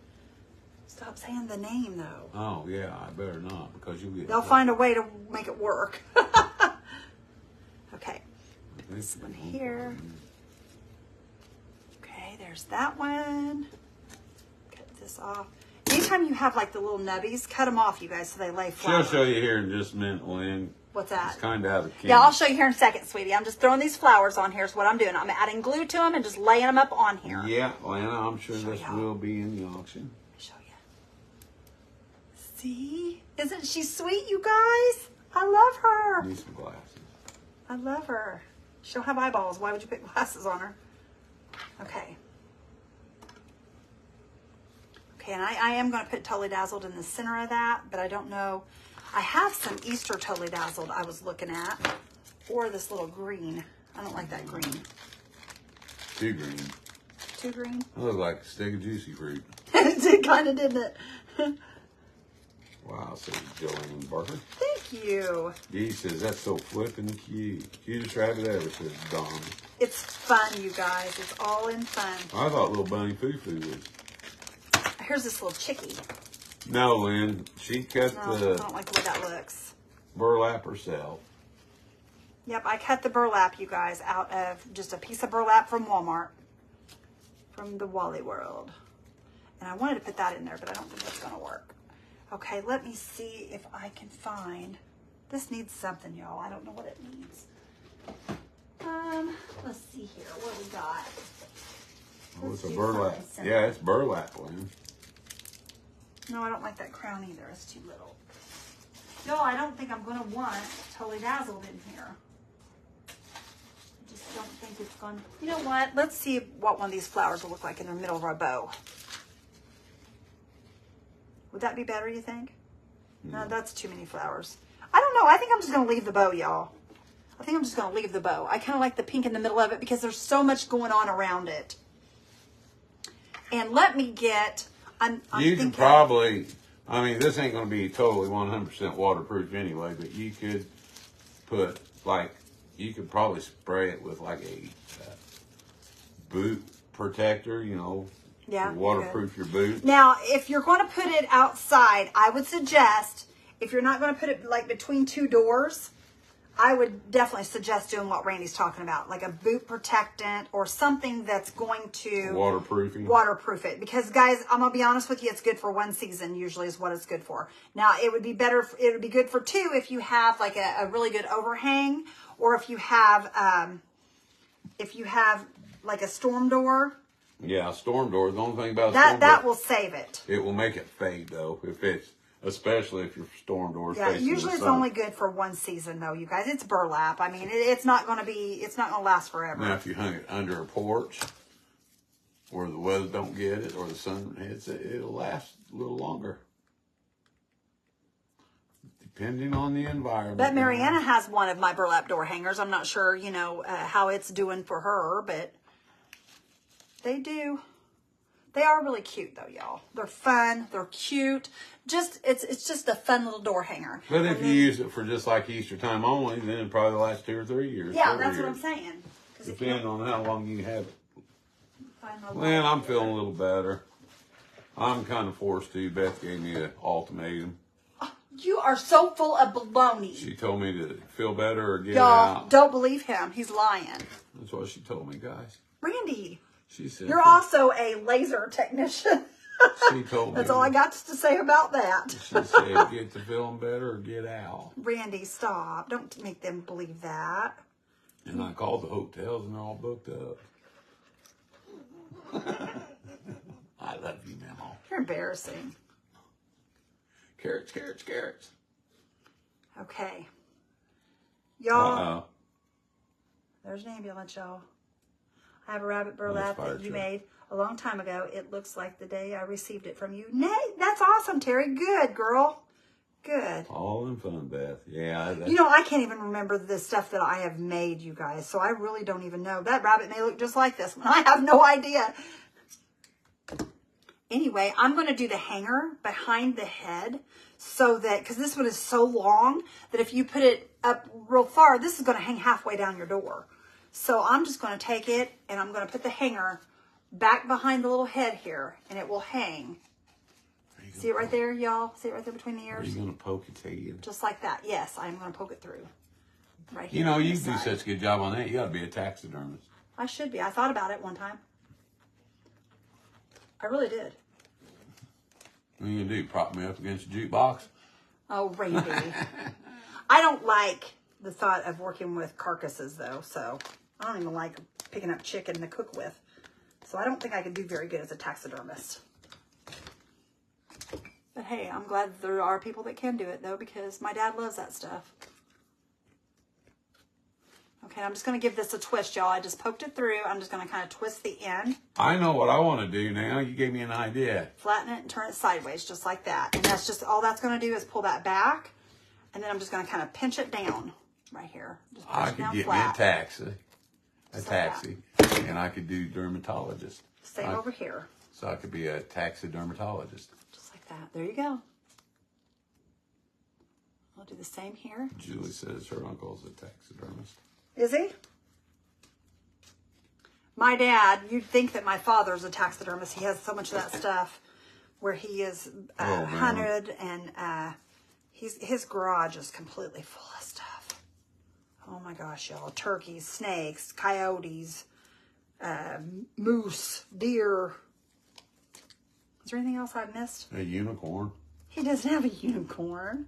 stop saying the name, though. Oh, yeah, I better not, because you'll get... They'll find a way to make it work. Okay. Put this one here. Okay, there's that one. Cut this off. Anytime you have like the little nubbies, cut them off, you guys, so they lay flat. She'll show you here in just a minute, Lynn. What's that? It's kind of how the king... Yeah, I'll show you here in a second, sweetie. I'm just throwing these flowers on here is what I'm doing. I'm adding glue to them and just laying them up on here. Yeah, Lana, I'm sure Show this y'all. will be in the auction. Let me show you. See? Isn't she sweet, you guys? I love her. Need some glasses. I love her. She'll have eyeballs. Why would you put glasses on her? Okay. Okay, and I am going to put Totally Dazzled in the center of that, but I don't know. I have some Easter Totally Dazzled I was looking at. Or this little green. I don't like that green. Too green. Too green? That looks like a stick of juicy fruit. It did, kind of, didn't it? Wow, so Joanne Barker. Thank you. Dee says, that's so flippin' cute. Cutest rabbit ever, says Don. It's fun, you guys. It's all in fun. I thought little Bunny Foo Foo was. Here's this little chickie. No, Lynn. She cut I the don't like the way that looks. burlap herself. Yep, I cut the burlap, you guys, out of just a piece of burlap from Walmart. From the Wally World. And I wanted to put that in there, but I don't think that's going to work. Okay, let me see if I can find... This needs something, y'all. I don't know what it needs. Let's see here. What we got? Oh, Let's it's a do burlap. something simple. Yeah, it's burlap, Lynn. No, I don't like that crown either. It's too little. No, I don't think I'm going to want Totally Dazzled in here. I just don't think it's going to... You know what? Let's see what one of these flowers will look like in the middle of our bow. Would that be better, you think? No, that's too many flowers. I don't know. I think I'm just going to leave the bow, y'all. I think I'm just going to leave the bow. I kind of like the pink in the middle of it because there's so much going on around it. And let me get... I'm You thinking, could probably, I mean, this ain't going to be totally 100% waterproof anyway, but you could put, like, you could probably spray it with, like, a boot protector, you know, yeah, to waterproof your boot. Now, if you're going to put it outside, I would suggest, if you're not going to put it, like, between two doors, I would definitely suggest doing what Randy's talking about, like a boot protectant or something that's going to waterproof it. Because, guys, I'm going to be honest with you, it's good for one season, usually is what it's good for. Now, it would be better, it would be good for two if you have like a really good overhang, or if you have like a storm door. Yeah, a storm door. The only thing about that will save it. It will make it fade, though, especially if your storm door is facing usually the it's sun. only good for one season, though, you guys. It's burlap. I mean, it's not going to last forever. Now, if you hung it under a porch where the weather don't get it or the sun hits it, it'll last a little longer. Depending on the environment. But Mariana has one of my burlap door hangers. I'm not sure, how it's doing for her, but they do. They are really cute, though, y'all. They're fun. They're cute. It's just a fun little door hanger. But if you use it for just like Easter time only, then it probably lasts 2 or 3 years. Yeah, that's what I'm saying. Depending on how long you have it. Lynn, I'm feeling a little better. I'm kind of forced to. Beth gave me an ultimatum. You are so full of baloney. She told me to feel better or get Y'all, out. don't believe him. He's lying. That's what she told me, guys. Randy, She said you're also a laser technician. She told me. That's all I got to say about that. She said, get to feeling better or get out. Randy, stop. Don't make them believe that. And I called the hotels and they're all booked up. I love you, Memo. You're embarrassing. Carrots, carrots, carrots. Okay. Y'all, Uh-oh. there's an ambulance, y'all. I have a rabbit burlap that you made a long time ago. It looks like the day I received it from you. Nay, that's awesome, Terry. Good, girl. Good. All in fun, Beth. Yeah. I can't even remember the stuff that I have made, you guys. So I really don't even know. That rabbit may look just like this one. I have no idea. Anyway, I'm going to do the hanger behind the head so that, because this one is so long that if you put it up real far, this is going to hang halfway down your door. So I'm just going to take it and I'm going to put the hanger back behind the little head here and it will hang. See it right there, y'all? See it right there between the ears? Are you going to poke its head? Just like that. Yes, I'm going to poke it through. Right here. You do such a good job on that. You got to be a taxidermist. I should be. I thought about it one time. I really did. What are you going to do? Prop me up against the jukebox? Oh, Randy. I don't like the thought of working with carcasses, though, so I don't even like picking up chicken to cook with. So I don't think I could do very good as a taxidermist. But hey, I'm glad there are people that can do it, though, because my dad loves that stuff. Okay, I'm just going to give this a twist, y'all. I just poked it through. I'm just going to kind of twist the end. I know what I want to do now. You gave me an idea. Flatten it and turn it sideways, just like that. And that's just all that's going to do is pull that back. And then I'm just going to kind of pinch it down. right here. Just I push could down get flat. me a taxi. Just like And I could do dermatologist. Same over here. So I could be a taxi dermatologist. Just like that. There you go. I'll do the same here. Julie says her uncle's a taxidermist. Is he? My dad, you'd think that my father's a taxidermist. He has so much of that stuff where he is hunted, and his garage is completely full of stuff. Oh my gosh, y'all. Turkeys, snakes, coyotes, moose, deer. Is there anything else I've missed? A unicorn. He doesn't have a unicorn.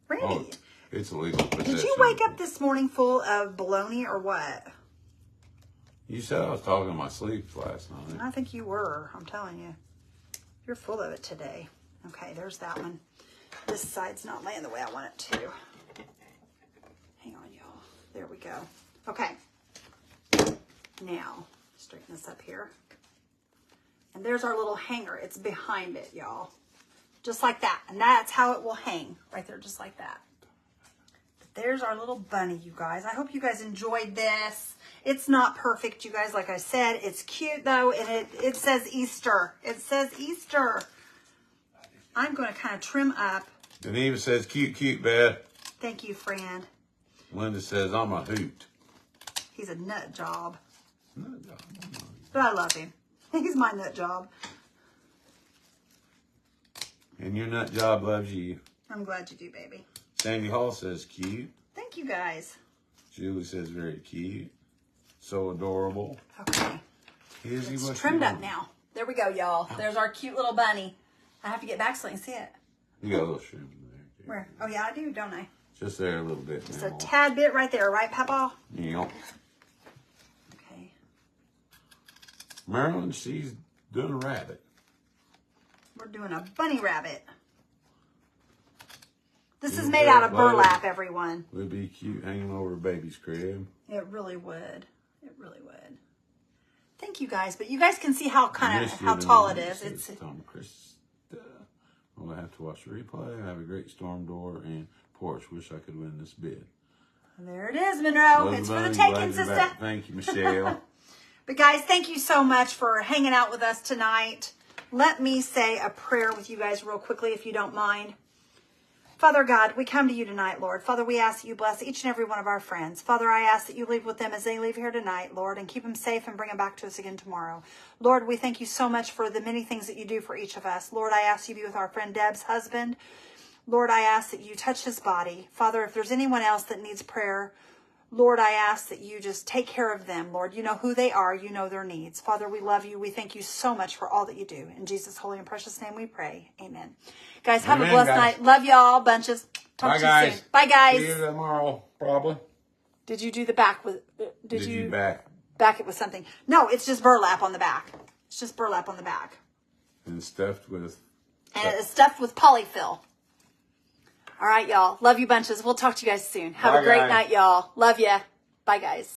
Randy. Oh, it's illegal possession. Did you wake up this morning full of baloney or what? You said I was talking in my sleep last night. I think you were. I'm telling you. You're full of it today. Okay, there's that one. This side's not laying the way I want it to. Hang on, y'all. There we go. Okay. Now, straighten this up here. And there's our little hanger. It's behind it, y'all. Just like that. And that's how it will hang. Right there, just like that. But there's our little bunny, you guys. I hope you guys enjoyed this. It's not perfect, you guys. Like I said, it's cute, though. And it says Easter. It says Easter. I'm going to kind of trim up. It even says cute, cute, Beth. Thank you, friend. Linda says I'm a hoot. He's a nut job. Nut job. But I love him. He's my nut job. And your nut job loves you. I'm glad you do, baby. Sandy Hall says cute. Thank you, guys. Julie says very cute. So adorable. Okay. It's trimmed up now. There we go, y'all. There's our cute little bunny. I have to get back so I can see it. You got a little shrimp in there, too. Where? Oh, yeah, I do, don't I? Just there a little bit. Just a tad bit right there, right, Papa? Yeah. Okay. Marilyn, she's doing a rabbit. We're doing a bunny rabbit. This is made out of burlap, everyone. Would be cute hanging over a baby's crib. It really would. It really would. Thank you, guys. But you guys can see how tall it is. It's Tom Chris. Well, I have to watch the replay. I have a great storm door and porch. Wish I could win this bid. There it is, Monroe. It's for the taking, sister. Thank you, Michelle. But guys, thank you so much for hanging out with us tonight. Let me say a prayer with you guys real quickly, if you don't mind. Father God, we come to you tonight, Lord. Father, we ask that you bless each and every one of our friends. Father, I ask that you leave with them as they leave here tonight, Lord, and keep them safe and bring them back to us again tomorrow. Lord, we thank you so much for the many things that you do for each of us. Lord, I ask you to be with our friend Deb's husband. Lord, I ask that you touch his body. Father, if there's anyone else that needs prayer, Lord, I ask that you just take care of them, Lord. You know who they are. You know their needs. Father, we love you. We thank you so much for all that you do. In Jesus' holy and precious name we pray. Amen. Guys, have a blessed night. Love y'all, bunches. Talk to you soon. Bye, guys. See you tomorrow, probably. Did you do the back with... Did you back it with something? No, it's just burlap on the back. It's just burlap on the back. And stuffed with... And it's stuffed with polyfill. All right, y'all. Love you bunches. We'll talk to you guys soon. Have a great night, y'all. Love ya. Bye, guys.